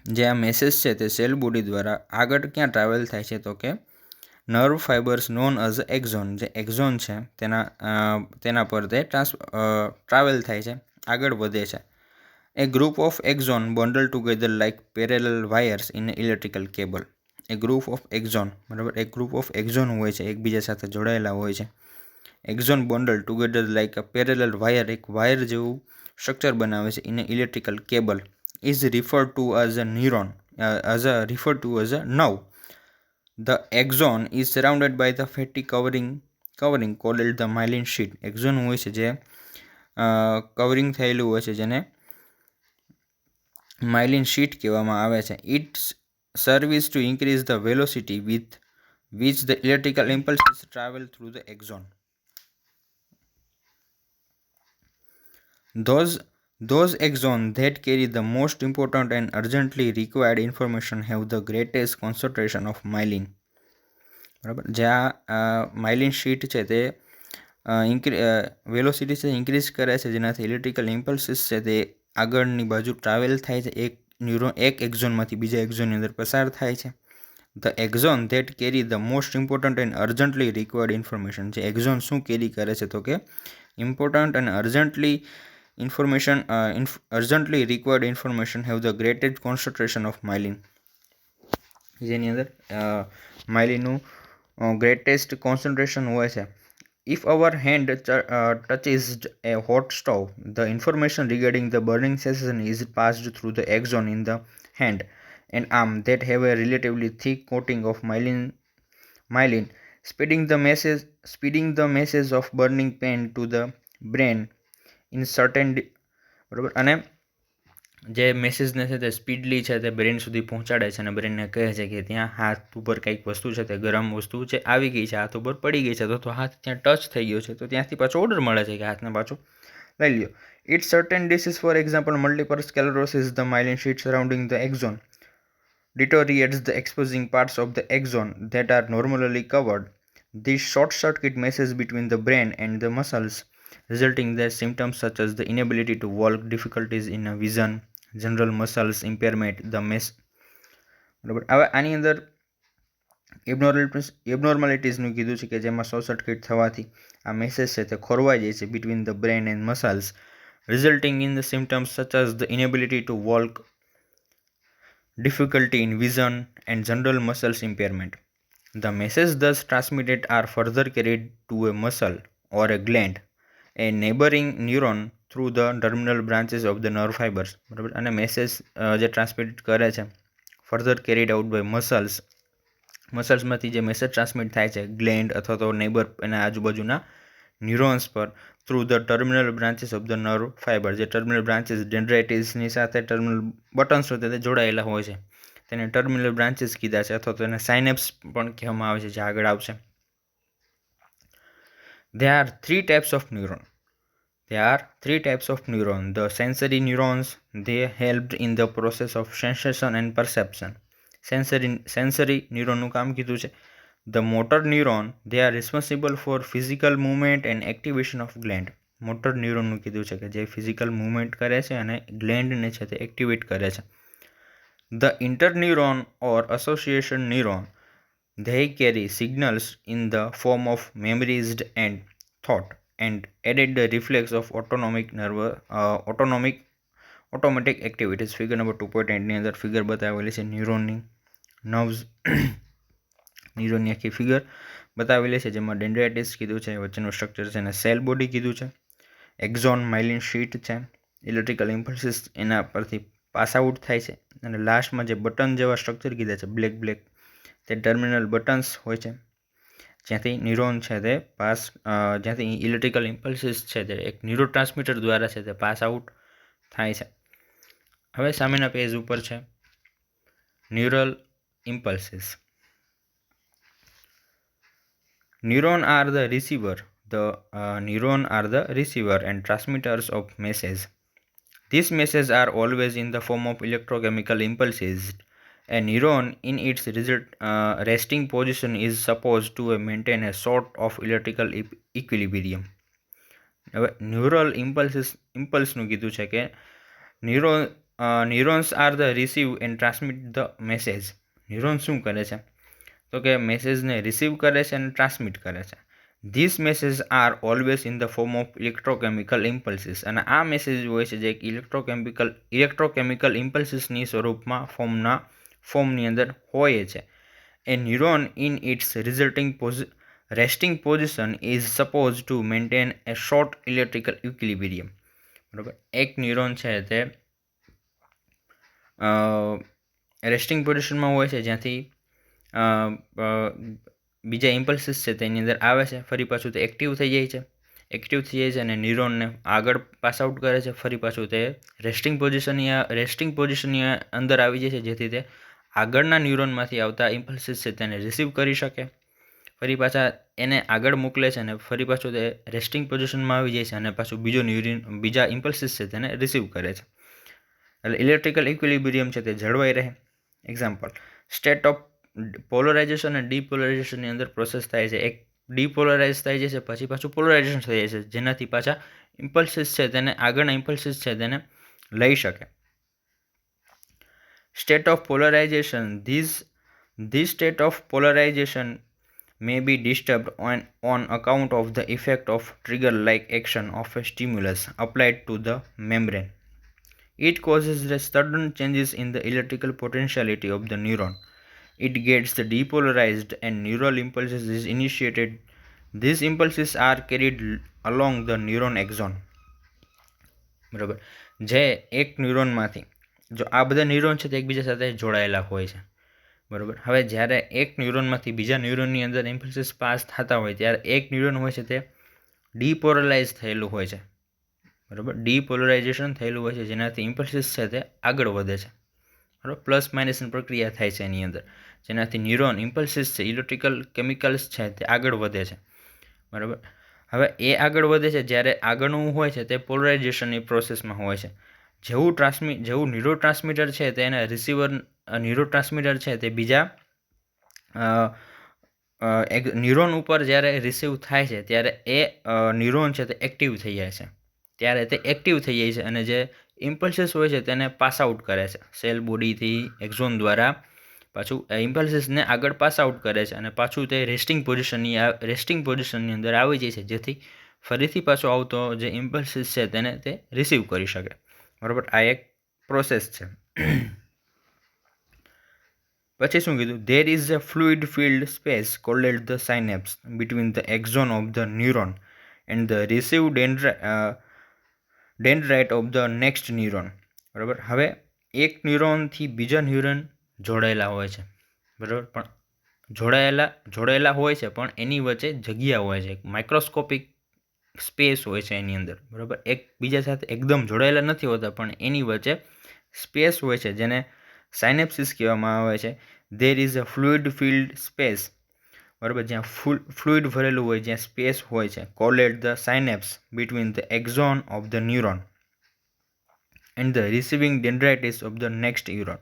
જે આ મેસેજ છે તે સેલ બોડી દ્વારા આગળ ક્યાં ટ્રાવેલ થાય છે તો કે nerve fibres known as exon, જે એક્ઝોન છે તેના પર તે ટ્રાવેલ થાય છે, આગળ વધે છે. A group of axon bundle together like parallel wires in electrical cable. A group of axon, બરાબર, એક ગ્રુપ ઓફ એક્ઝોન હોય છે, એકબીજા સાથે જોડાયેલા હોય છે. Axon bundle together like a parallel wire, એક વાયર જેવું સ્ટ્રક્ચર બનાવે છે. In electrical cable is referred to as a neuron, referred to as a nerve. The axon is surrounded by the fatty covering called the myelin sheet. Axon હોય છે જે covering થયેલું હોય છે જેને myelin sheet કહેવામાં આવે છે. It serves to increase the velocity with which the electrical impulses travel through the axon. Those axons that carry the most important and urgently required information have the greatest concentration of myelin. બરાબર, જે આ માઇલિન sheet છે તે velocity છે increase કરે છે, જેનાથી electrical impulses છે તે આગળની બાજુ ટ્રાવેલ થાય છે, એક એક્ઝોનમાંથી બીજા એક્ઝોનની અંદર પસાર થાય છે. The axon that carry the most important and urgently required information. જે એક્ઝોન શું કેરી કરે છે તો કે ઇમ્પોર્ટન્ટ અને urgently required information have the greatest concentration of myelin. જેની અંદર માઇલિનનું ગ્રેટેસ્ટ કોન્સન્ટ્રેશન હોય છે. If our hand touches a hot stove, the information regarding the burning sensation is passed through the axon in the hand and arm that have a relatively thick coating of myelin, speeding the message of burning pain to the brain in certain બરાબર. અને જે મેસેજને છે તે speedily છે તે brain સુધી પહોંચાડે છે અને બ્રેનને કહે છે કે ત્યાં હાથ ઉપર કંઈક વસ્તુ છે તે ગરમ વસ્તુ છે આવી ગઈ છે, હાથ ઉપર પડી ગઈ છે, તો હાથ ત્યાં ટચ થઈ ગયો છે, તો ત્યાંથી પાછો ઓર્ડર મળે છે કે હાથને પાછો લઈ લ્યો. It certain disease, for example multiple sclerosis, the myelin sheath surrounding the axon deteriorates the exposing parts of the axon that are normally covered. This short-circuit message between the brain and the muscles, resulting in symptoms such as the inability to walk, difficulties in vision, general muscles impairment, the mess. બરાબર, હવે આની અંદર એબનોર્માલિટીઝનું કીધું છે કે જેમાં short circuit થવાથી આ મેસેજ છે તે ખોરવાઈ જાય છે between the brain and muscles, resulting in the symptoms such as the inability to walk, difficulty in vision, and general muscles impairment. The message thus transmitted are further carried to a muscle or a gland, a neighboring neuron, through the terminal branches of the nerve fibers. બરાબર, અને message જે transmit કરે છે further carried out by મસલ્સમાંથી જે message transmit થાય છે gland અથવા તો નેબર એના આજુબાજુના ન્યુરોન્સ પર through the terminal branches of the nerve fibre. જે ટર્મિનલ બ્રાન્ચીસ ડેન્ડ્રાઇટિસની સાથે ટર્મિનલ બટન્સ હોય તે જોડાયેલા હોય છે તેને ટર્મિનલ બ્રાન્ચીસ કીધા છે અથવા તો એને સાયનેપ્સ પણ કહેવામાં આવે છે, જે આગળ આવશે. There are three types of neuron. The sensory neurons, they helped in the process of sensation and perception. Sensory neuron નું કામ કીધું છે. The motor neuron, they are responsible for physical movement and activation of gland. Motor ન્યુરોનનું કીધું છે કે જે physical movement કરે છે અને ગ્લેન્ડને છે તે એક્ટિવેટ કરે છે. The interneuron or association neuron, they carry signals in the form of memories and thought and added the reflex of automatic activities. Figure number 2.8ની અંદર ફિગર બતાવેલી છે ન્યુરોનની, નર્વ્સ ન્યુરોનની આખી ફિગર બતાવેલી છે જેમાં ડેન્ડ્રાઇટિસ કીધું છે, વચ્ચેનું સ્ટ્રક્ચર છે અને સેલ બોડી કીધું છે, એક્ઝોન માઇલિન શીટ છે, ઇલેક્ટ્રિકલ ઇમ્પલ્સિસ એના પરથી પાસ આઉટ થાય છે અને લાસ્ટમાં જે બટન જેવા સ્ટ્રક્ચર કીધા છે બ્લેક તે ટર્મિનલ બટન્સ હોય છે જ્યાંથી ન્યુરોન છે તે જ્યાંથી ઇલેક્ટ્રિકલ ઇમ્પલ્સિસ છે તે એક ન્યુરો ટ્રાન્સમીટર દ્વારા છે તે પાસ આઉટ થાય છે. હવે સામેના પેજ ઉપર છે neural impulses. Neuron are the receiver and transmitters of messages. These messages are always in the form of electrochemical impulses. A neuron in its resting position is supposed to maintain a sort of electrical equilibrium. હવે neural ઇમ્પલ્સનું કીધું છે કે neurons are the receive and transmit the message. Neuron શું કરે છે? તો કે મેસેજને receive કરે છે અને ટ્રાન્સમિટ કરે છે. This message are always in the form of electrochemical impulses. અને આ મેસેજ હોય છે જે ઇલેક્ટ્રોકેમિકલ ઇમ્પલ્સિસની સ્વરૂપમાં ફોર્મની અંદર હોય છે. A neuron in its resting position is supposed to maintain a short electrical equilibrium. બરાબર, એક ન્યુરોન છે તે રેસ્ટિંગ પોઝિશનમાં હોય છે જ્યાંથી બીજા ઇમ્પલ્સિસ છે તેની અંદર આવે છે, ફરી પાછું તે એક્ટિવ થઈ જાય છે અને ન્યુરોનને આગળ પાસ આઉટ કરે છે, ફરી પાછું તે રેસ્ટિંગ પોઝિશનની અંદર આવી જાય છે જેથી તે આગળના ન્યુરોનમાંથી આવતા ઇમ્પલ્સિસ છે તેને રિસીવ કરી શકે, ફરી પાછા એને આગળ મોકલે છે અને ફરી પાછું તે રેસ્ટિંગ પોઝિશનમાં આવી જાય છે અને પાછું બીજા ઇમ્પલ્સિસ છે તેને રિસીવ કરે છે. એટલે ઇલેક્ટ્રિકલ ઇક્વિલિબ્રિયમ છે તે જળવાઈ રહે. એક્ઝામ્પલ, સ્ટેટ ઓફ પોલરાઇઝેશન અને ડીપોલરાઇઝેશનની અંદર પ્રોસેસ થાય છે. એક ડીપોલરાઇઝ થઈ જાય છે, પછી પાછું પોલરાઇઝેશન થઈ જાય છે, જેનાથી પાછા ઇમ્પલ્સિસ છે તેને આગળના ઇમ્પલ્સિસ છે તેને લઈ શકે. State of polarization. This state of polarization may be disturbed on account of the effect of trigger-like action of a stimulus applied to the membrane. It causes the sudden changes in the electrical potentiality of the neuron. It gets depolarized and neural impulses is initiated. These impulses are carried along the neuron axon. બરાબર, જે એક ન્યુરોનમાંથી જો આ બધા neuron છે તે એકબીજા સાથે જોડાયેલા હોય છે. બરાબર, હવે જ્યારે એક ન્યુરોનમાંથી બીજા ન્યુરોનની અંદર ઇમ્પલ્સિસ પાસ થતા હોય ત્યારે એક ન્યુરોન હોય છે તે ડીપોલરાઇઝ થયેલું હોય છે. બરાબર, ડીપોલરાઇઝેશન થયેલું હોય છે જેનાથી ઇમ્પલ્સિસ છે તે આગળ વધે છે. બરાબર, પ્લસ માઇનસની પ્રક્રિયા થાય છે એની અંદર, જેનાથી ન્યુરોન ઇમ્પલ્સિસ છે, ઇલેક્ટ્રિકલ કેમિકલ્સ છે તે આગળ વધે છે. બરાબર, હવે એ આગળ વધે છે જ્યારે આગળનું હોય છે તે પોલરાઇઝેશનની પ્રોસેસમાં હોય છે. જેવું ન્યુરોટ્રાન્સમીટર છે તે એના ન્યુરોટ્રાન્સમીટર છે તે બીજા એક ન્યુરોન ઉપર જ્યારે રિસીવ થાય છે ત્યારે એ ન્યુરોન છે તે એક્ટિવ થઈ જાય છે. અને જે ઇમ્પલ્સિસ હોય છે તેને પાસ આઉટ કરે છે સેલ બોડીથી એક્ઝોન દ્વારા, પાછું ઇમ્પલ્સિસને આગળ પાસ આઉટ કરે છે અને પાછું તે રેસ્ટિંગ પોઝિશનની અંદર આવી જાય છે જેથી ફરીથી પાછો આવતો જે ઇમ્પલ્સિસ છે તેને તે રિસીવ કરી શકે. બરાબર, આ એક પ્રોસેસ છે. પછી શું કીધું? There is a fluid filled space called the synapse between the axon of the neuron and the receive dendrite of the next neuron. બરાબર, હવે એક ન્યુરોનથી બીજા ન્યુરોન જોડાયેલા હોય છે. બરાબર, પણ જોડાયેલા હોય છે પણ એની વચ્ચે જગ્યા હોય છે, માઇક્રોસ્કોપિક સ્પેસ હોય છે એની અંદર. બરાબર, એકબીજા સાથે એકદમ જોડાયેલા નથી હોતા પણ એની વચ્ચે સ્પેસ હોય છે જેને સાયનેપ્સિસ કહેવામાં આવે છે. There is a fluid filled space. બરાબર, જ્યાં ફ્લુઇડ ભરેલું હોય, જ્યાં સ્પેસ હોય છે, called the synapse between the axon of the neuron and the receiving dendrites of the next neuron.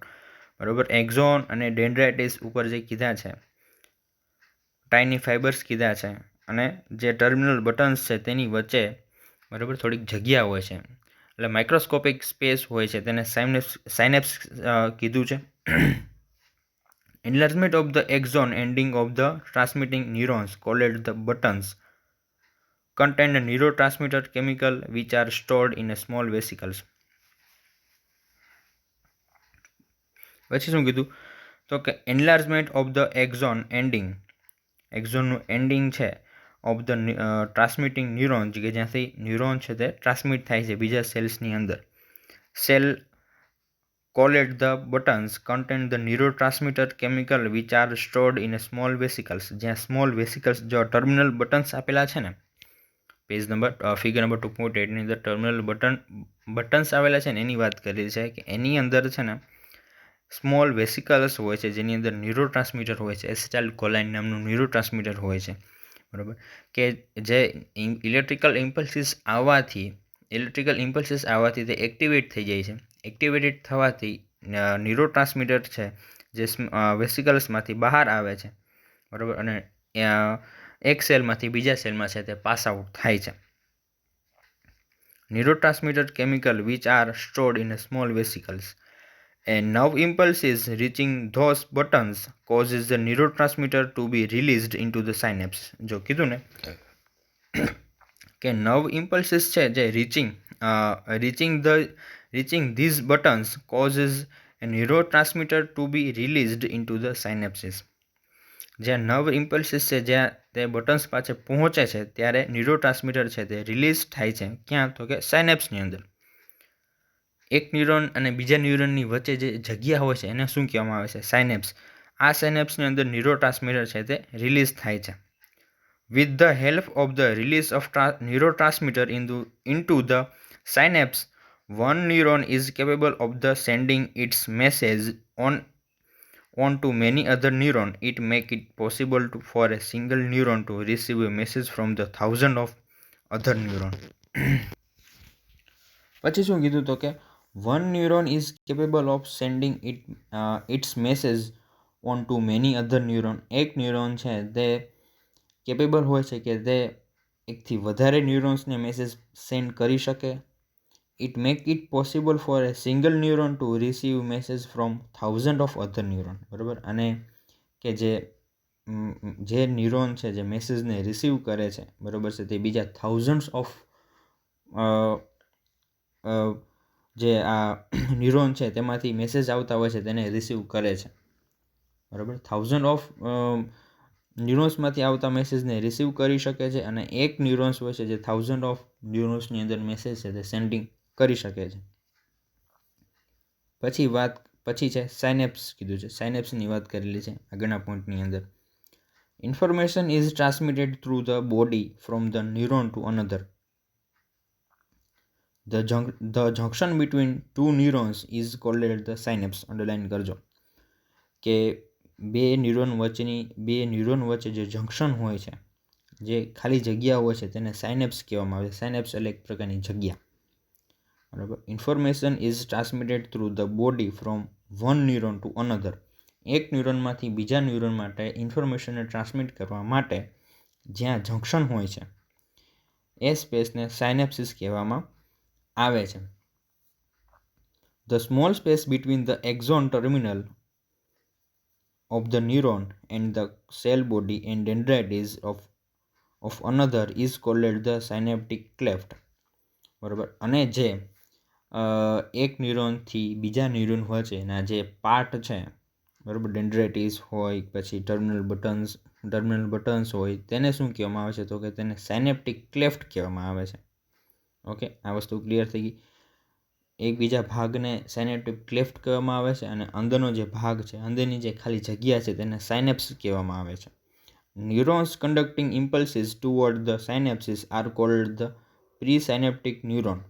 બરાબર, એક્ઝોન અને ડેન્ડ્રાઇટિસ ઉપર જે કીધા છે, ટાઇની ફાઇબર્સ કીધા છે, અને જે ટર્મિનલ બટન્સ છે તેની વચ્ચે બરાબર થોડીક જગ્યા હોય છે, એટલે માઇક્રોસ્કોપિક સ્પેસ હોય છે, તેને સાયનેપ્સ કીધું છે. Enlargement of the axon ending of the transmitting neurons called the buttons contain a neurotransmitter chemical which are stored in a small vesicles. પછી શું કીધું? તો કે એન્લાર્જમેન્ટ ઓફ ધ એક્ઝોનનું એન્ડિંગ છે ઓફ ધ ટ્રાન્સમિટિંગ ન્યુરોન, કે જ્યાંથી ન્યુરોન છે તે ટ્રાન્સમિટ થાય છે બીજા સેલ્સની અંદર. Cell called the buttons contain the neurotransmitter chemical which are stored in small vesicles. જ્યાં સ્મોલ વેસિકલ્સ, જો ટર્મિનલ બટન્સ આપેલા છે ને, ફિગર નંબર 2.8 ની અંદર ટર્મિનલ બટન્સ આવેલા છે ને એની વાત કરી છે કે એની અંદર છે ને સ્મોલ વેસિકલ્સ હોય છે જેની અંદર ન્યુરોટ્રાન્સમીટર હોય છે, એસિટાઇલકોલાઇન નામનું ન્યુરોટ્રાન્સમીટર હોય છે. બરાબર, કે જે ઇલેક્ટ્રિકલ ઇમ્પલ્સિસ આવવાથી તે એક્ટિવેટ થઈ જાય છે. એક્ટિવેટેડ થવાથી ન્યુરોટ્રાન્સમીટર છે જે વેસિકલ્સમાંથી બહાર આવે છે. બરાબર, અને એક સેલમાંથી બીજા સેલમાં છે તે પાસ આઉટ થાય છે. neurotransmitter chemical which are stored in small vesicles. A nerve impulse is reaching those buttons causes the neurotransmitter to be released into the synapse. જો કીધું ને કે નર્વ ઇમ્પલ્સીસ છે જે reaching these buttons causes a neurotransmitter to be released into the synapses. જ્યાં nerve ઇમ્પલ્સીસ છે જ્યાં તે બટન્સ પાસે પહોંચે છે ત્યારે ન્યુરોટ્રાન્સમીટર છે તે રિલીઝ થાય છે. ક્યાં? તો કે સાયનેપ્સની અંદર. એક ન્યુરોન અને બીજા ન્યુરોનની વચ્ચે જે જગ્યા હોય છે એને શું કહેવામાં આવે છે? સાયનેપ્સ. આ સાયનેપ્સની અંદર ન્યુરોટ્રાન્સમીટર છે તે રિલીઝ થાય છે. With the help of the release of neurotransmitter into the synapse, one neuron is capable of the sending its message on to many other neurons. It makes it possible for a single neuron to receive a message from the thousands of other neurons. પછી શું કીધું તો કે one neuron is capable of sending its message on to many other neurons. એક neuron છે તે capable હોય છે કે તે એકથી વધારે ન્યુરોન્સને મેસેજ સેન્ડ કરી શકે. It make it possible for A single neuron two receive message from thousand of other neuron. બરાબર. અને કે જે ન્યુરોન છે જે મેસેજને રિસીવ કરે છે, બરાબર છે, તે બીજા થાઉઝન્ડ્સ ઓફ જે આ ન્યુરોન છે તેમાંથી મેસેજ આવતા હોય છે તેને રિસીવ કરે છે. બરાબર. થાઉઝન્ડ ઓફ ન્યુરોન્સમાંથી આવતા મેસેજને રિસીવ કરી શકે છે અને એક ન્યુરોન્સ હોય છે જે થાઉઝન્ડ ઓફ ન્યુરોન્સની અંદર મેસેજ છે તે સેન્ડિંગ કરી શકે છે. પછી છે સાયનેપ્સ કીધું છે. સાયનેપ્સની વાત કરેલી છે આગળના પોઈન્ટની અંદર. Information is transmitted through the body from the neuron to another. The junction between two neurons is called the synapse. Underline કરજો કે બે ન્યુરોન વચ્ચે જે જંક્શન હોય છે, જે ખાલી જગ્યા હોય છે તેને સાયનેપ્સ કહેવામાં આવે છે. સાયનેપ્સ એટલે એક પ્રકારની જગ્યા. બરાબર. Information is transmitted through the body from one neuron to another. એક ન્યુરોનમાંથી બીજા ન્યુરોન માટે ઇન્ફોર્મેશનને ટ્રાન્સમિટ કરવા માટે જ્યાં જંક્શન હોય છે એ સ્પેસને સાયનેપ્સિસ કહેવામાં આવે છે. The small space between the axon terminal of the neuron and the cell body and dendrites of another is called the synaptic cleft. બરાબર. અને જે એક ન્યુરોનથી બીજા ન્યુરોન વચ્ચેના જે પાર્ટ છે, બરાબર, ડેન્ડ્રાઇટિસ હોય, પછી ટર્મિનલ બટન્સ હોય, તેને શું કહેવામાં આવે છે? તો કે તેને સાયનેપ્ટિક ક્લેફ્ટ કહેવામાં આવે છે. ઓકે, આ વસ્તુ ક્લિયર થઈ ગઈ. એકબીજા ભાગને સાયનેપ્ટિક ક્લેફ્ટ કહેવામાં આવે છે અને અંદરનો જે ભાગ છે, અંદરની જે ખાલી જગ્યા છે તેને સાયનેપ્સ કહેવામાં આવે છે. Neurons conducting impulses toward the synapsis are called the presynaptic neuron.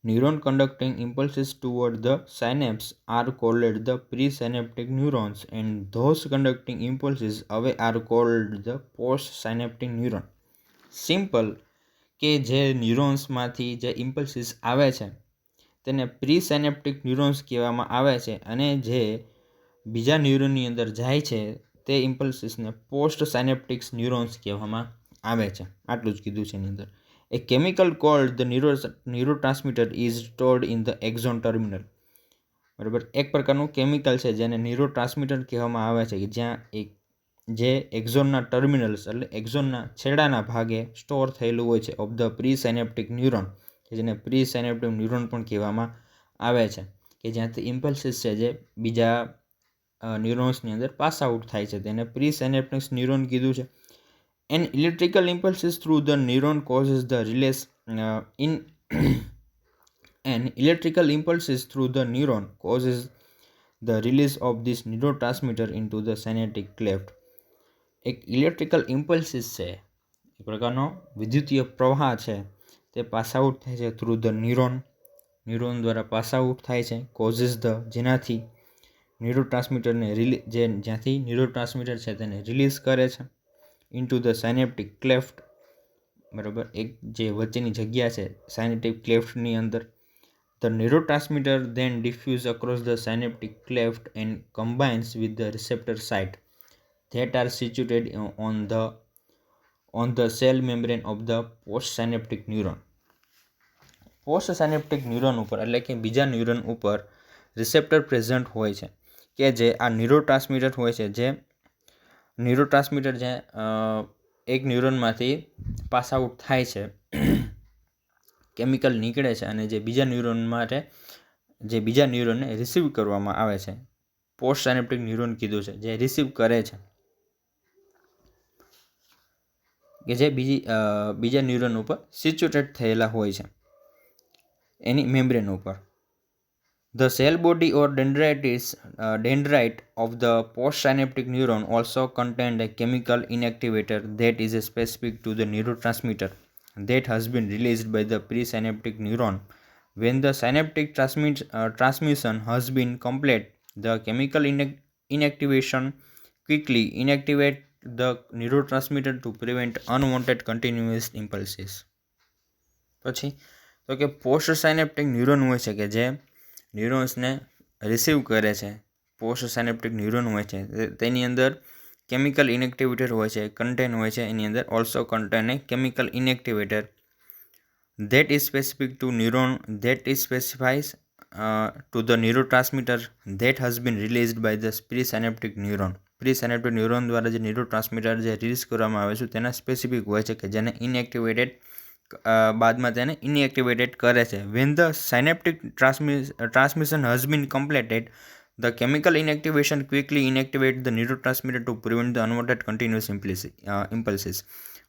Neuron conducting impulses toward the synapse are called the presynaptic neurons and those conducting impulses away are called the postsynaptic neuron. Simple કે જે ન્યુરોન્સમાંથી જે ઇમ્પલ્સીસ આવે છે તેને pre સાયનેપ્ટિક neurons કહેવામાં આવે છે અને જે બીજા ન્યુરોનની અંદર જાય છે તે ઇમ્પલ્સીસને પોસ્ટ સાયનેપ્ટિક્સ ન્યુરોન્સ કહેવામાં આવે છે. આટલું જ કીધું છે એની અંદર. A chemical called the neurotransmitter is stored in the axon terminal. બરાબર. એક પ્રકારનું કેમિકલ છે જેને ન્યુરોટ્રાન્સમીટર કહેવામાં આવે છે કે જ્યાં જે એક્ઝોનના ટર્મિનલ્સ એટલે એક્ઝોનના છેડાના ભાગે સ્ટોર થયેલું હોય છે ઓફ ધ પ્રી સાયનેપ્ટિક ન્યુરોન, કે જેને પ્રી સાયનેપ્ટિક ન્યુરોન પણ કહેવામાં આવે છે, કે જ્યાંથી ઇમ્પલ્સીસ છે જે બીજા ન્યુરોન્સની અંદર પાસ આઉટ થાય છે તેને પ્રી સાયનેપ્ટિક ન્યુરોન કીધું છે. An electrical impulses through the neuron causes the release An electrical impulses through the neuron causes the release of this neurotransmitter into the synaptic cleft. એક ઇલેક્ટ્રિકલ ઇમ્પલ્સીસ છે, એક પ્રકારનો વિદ્યુતીય પ્રવાહ છે, તે પાસ આઉટ થાય છે થ્રુ ધ ન્યુરોન દ્વારા પાસ આઉટ થાય છે. કોઝિસ ધ, જેનાથી ન્યુરોટ્રાન્સમીટરને જ્યાંથી ન્યુરોટ્રાન્સમીટર છે તેને રિલીઝ કરે છે ઇન્ટુ ધ સાયનેપ્ટિક ક્લેફ્ટ. બરાબર. એક જે વચ્ચેની જગ્યા છે સાયનેપ્ટિક ક્લેફ્ટની અંદર. The neurotransmitter then diffuses across the synaptic cleft and combines with the receptor site that are situated on the cell membrane of the postsynaptic neuron. Postsynaptic neuron ઉપર એટલે કે બીજા ન્યુરોન ઉપર રિસેપ્ટર પ્રેઝન્ટ હોય છે કે જે આ ન્યુરોટ્રાન્સમીટર હોય છે, જે ન્યુરોટ્રાન્સમીટર જે એક ન્યુરોનમાંથી પાસ આઉટ થાય છે, કેમિકલ નીકળે છે અને જે બીજા ન્યુરોન માટે જે બીજા ન્યુરોનને રિસીવ કરવામાં આવે છે. પોસ્ટસાયનેપ્ટિક ન્યુરોન કીધું છે જે રિસીવ કરે છે, કે જે બીજા ન્યુરોન ઉપર સિચ્યુએટેડ થયેલા હોય છે એની મેમ્બ્રેન ઉપર. The cell body or dendrite of the postsynaptic neuron also contained a chemical inactivator that is specific to the neurotransmitter that has been released by the presynaptic neuron. When the synaptic transmission has been complete, the chemical inactivation quickly inactivate the neurotransmitter to prevent unwanted continuous impulses. પછી તો કે પોસ્ટસાયનેપ્ટિક neuron હોય છે કે જે ન્યુરોન્સને receive કરે છે. પોસ્ટસાયનેપ્ટિક neuron હોય છે તેની અંદર કેમિકલ ઇનેક્ટિવેટર હોય છે, કન્ટેન હોય છે એની અંદર. Also contain a chemical inactivator that is specific to neuron that is specifies to the neurotransmitter that has been released by the presynaptic neuron. Presynaptic neuron દ્વારા જે ન્યુરોટ્રાન્સમીટર જે રિલીઝ કરવામાં આવે છે તેના સ્પેસિફિક હોય છે કે જેને ઇનએક્ટિવેટેડ બાદમાં તેને ઇનએક્ટિવેટેડ કરે છે. When the synaptic transmission has been completed, the chemical inactivation quickly inactivate the neurotransmitter to prevent the unwanted continuous impulses.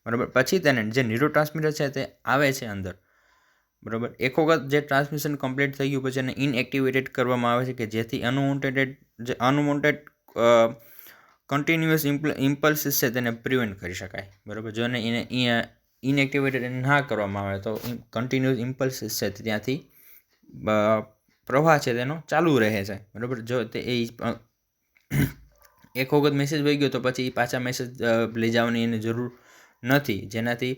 બરાબર. પછી તેને જે ન્યુરોટ્રાન્સમીટર છે તે આવે છે અંદર. બરાબર. એક વખત જે ટ્રાન્સમિશન કમ્પ્લીટ થઈ ગયું પછી એને ઇનએક્ટિવેટેડ કરવામાં આવે છે કે જેથી અનવોન્ટેડ કન્ટિન્યુઅસ ઇમ્પલ્સીસ છે તેને પ્રિવેન્ટ કરી શકાય. બરાબર. જો એને ઇનએક્ટિવેટેડ ના કરવામાં આવે તો કન્ટિન્યુઅસ ઇમ્પલ્સીસ છે ત્યાંથી પ્રવાહ છે તેનો ચાલુ રહે છે. બરાબર. જો તે એક વખત મેસેજ વહી ગયો તો પછી પાછા મેસેજ લઈ જવાની એને જરૂર નથી, જેનાથી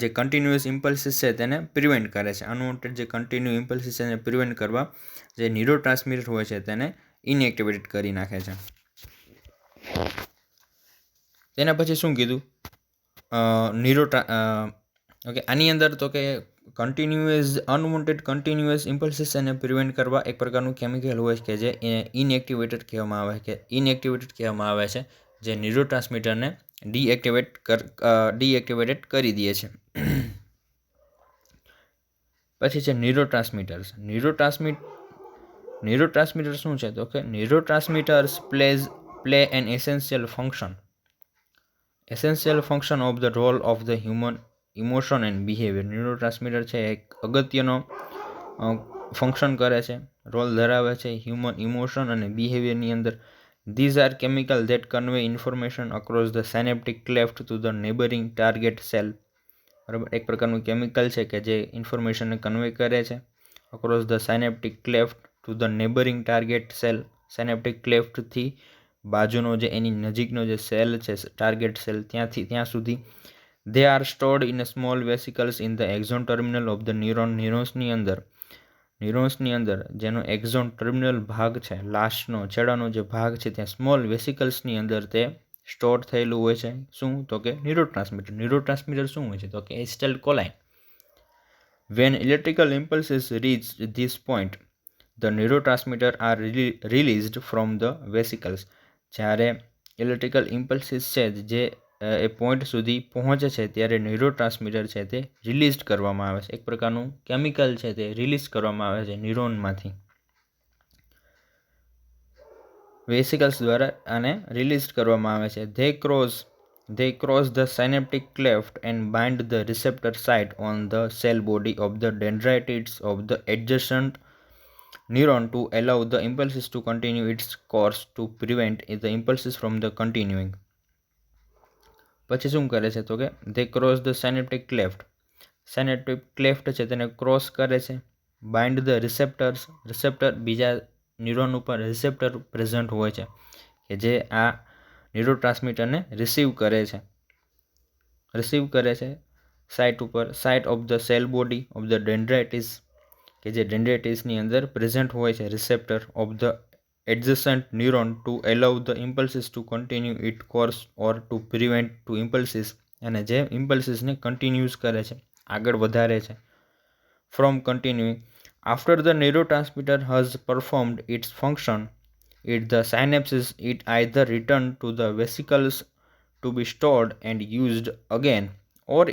જે કન્ટિન્યુઅસ ઇમ્પલ્સીસ છે તેને પ્રિવેન્ટ કરે છે. અનવોન્ટેડ જે કન્ટિન્યુ ઇમ્પલ્સીસ છે તેને પ્રિવેન્ટ કરવા જે ન્યુરોટ્રાન્સમીટર હોય છે તેને ઇનએક્ટિવેટેડ કરી નાખે છે. તેના પછી શું કીધું? ઓકે, આની અંદર તો કે અનવોન્ટેડ કન્ટિન્યુઅસ ઇમ્પલ્સીસ એને પ્રિવેન્ટ કરવા એક પ્રકારનું કેમિકલ હોય કે જે ઇનએક્ટિવેટેડ કહેવામાં આવે છે, જે ન્યુરોટ્રાન્સમીટરને ડીએક્ટિવેટેડ કરી દે છે. પછી છે ન્યુરોટ્રાન્સમીટર્સ. ન્યુરોટ્રાન્સમીટર શું છે? તો કે ન્યુરોટ્રાન્સમીટર્સ play an essential function of the role of the human emotion and behavior. Neurotransmitter છે એક અગત્યનો ફંક્શન કરે છે, રોલ ધરાવે છે હ્યુમન ઇમોશન અને બિહેવિયરની અંદર. These are chemicals that convey information across the synaptic cleft to the neighboring target cell. બરાબર. એક પ્રકારનું કેમિકલ છે કે જે ઇન્ફોર્મેશનને કન્વે કરે છે across the synaptic cleft to the neighbouring target cell. Synaptic ક્લેફ્ટથી બાજુનો જે એની નજીકનો જે સેલ છે ટાર્ગેટ સેલ ત્યાં સુધી. They are stored in a small vesicles in the axon terminal of the neuron. ન્યુરોન્સની અંદર જેનો એક્ઝોન ટર્મિનલ ભાગ છે, લાસ્ટનો છેડાનો જે ભાગ છે ત્યાં સ્મોલ વેસિકલ્સની અંદર તે સ્ટોર થયેલું હોય છે. શું? તો કે ન્યુરોટ્રાન્સમીટર શું હોય છે? તો કે acetylcholine. When electrical impulses reach this point, the neurotransmitter are released from the vesicles. જ્યારે ઇલેક્ટ્રિકલ ઇમ્પલ્સીસ છે જે એ પોઈન્ટ સુધી પહોંચે છે ત્યારે ન્યુરોટ્રાન્સમીટર છે તે રિલીઝ કરવામાં આવે છે. એક પ્રકારનું કેમિકલ છે તે રિલીઝ કરવામાં આવે છે ન્યુરોનમાંથી, વેસિકલ્સ દ્વારા આને રિલીઝ કરવામાં આવે છે. They cross the synaptic cleft and bind the receptor site on the cell body of the dendrites of the adjacent neuron to allow the impulses to continue its course to prevent the impulses from the continuing. પછી શું કરે છે? તો કે they cross the synaptic cleft છે તેને cross કરે છે. બાઇન્ડ ધ રિસેપ્ટર બીજા ન્યુરોન ઉપર રિસેપ્ટર પ્રેઝન્ટ હોય છે કે જે આ ન્યુરોટ્રાન્સમીટરને રિસીવ કરે છે site of the cell body of the dendrites, કે જે ડેન્ડ્રાઇટિસની અંદર પ્રેઝન્ટ હોય છે receptor of the adjacent neuron to allow the impulses to continue its course or to prevent two impulses અને જે ઇમ્પલ્સિસને કન્ટિન્યુઅસ કરે છે, આગળ વધારે છે. From continuing after the neurotransmitter has performed its function it the synapses it either return to the vesicles to be stored and used again or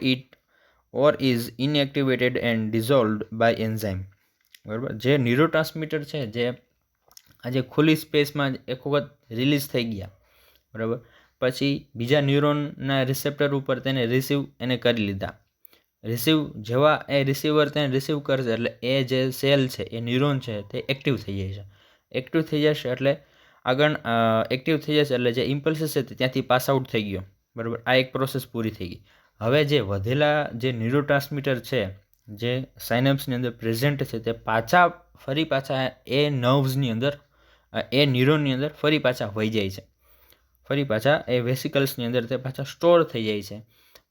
is inactivated and dissolved by enzyme. બરાબર, જે neurotransmitter છે જે આજે ખુલ્લી સ્પેસમાં એક વખત release થઈ ગયા, બરાબર, પછી બીજા ન્યુરોનના રિસેપ્ટર ઉપર તેને એને કરી લીધા. જેવા એ રિસીવર તેને રિસીવ કરશે એટલે એ જે સેલ છે, એ ન્યુરોન છે તે એક્ટિવ થઈ જાય છે. એક્ટિવ થઈ જશે એટલે આગળ એક્ટિવ થઈ જશે એટલે જે ઇમ્પલ્સિસ છે ત્યાંથી પાસ આઉટ થઈ ગયો, બરાબર. આ એક પ્રોસેસ પૂરી થઈ ગઈ. હવે જે વધેલા જે ન્યુરોટ્રાન્સમીટર છે જે સાયનેપ્સની અંદર પ્રેઝન્ટ છે તે ફરી પાછા એ નર્વ્સની અંદર, એ ન્યુરોનની અંદર ફરી પાછા વહી જાય છે. ફરી પાછા એ વેસિકલ્સની અંદર તે પાછા સ્ટોર થઈ જાય છે,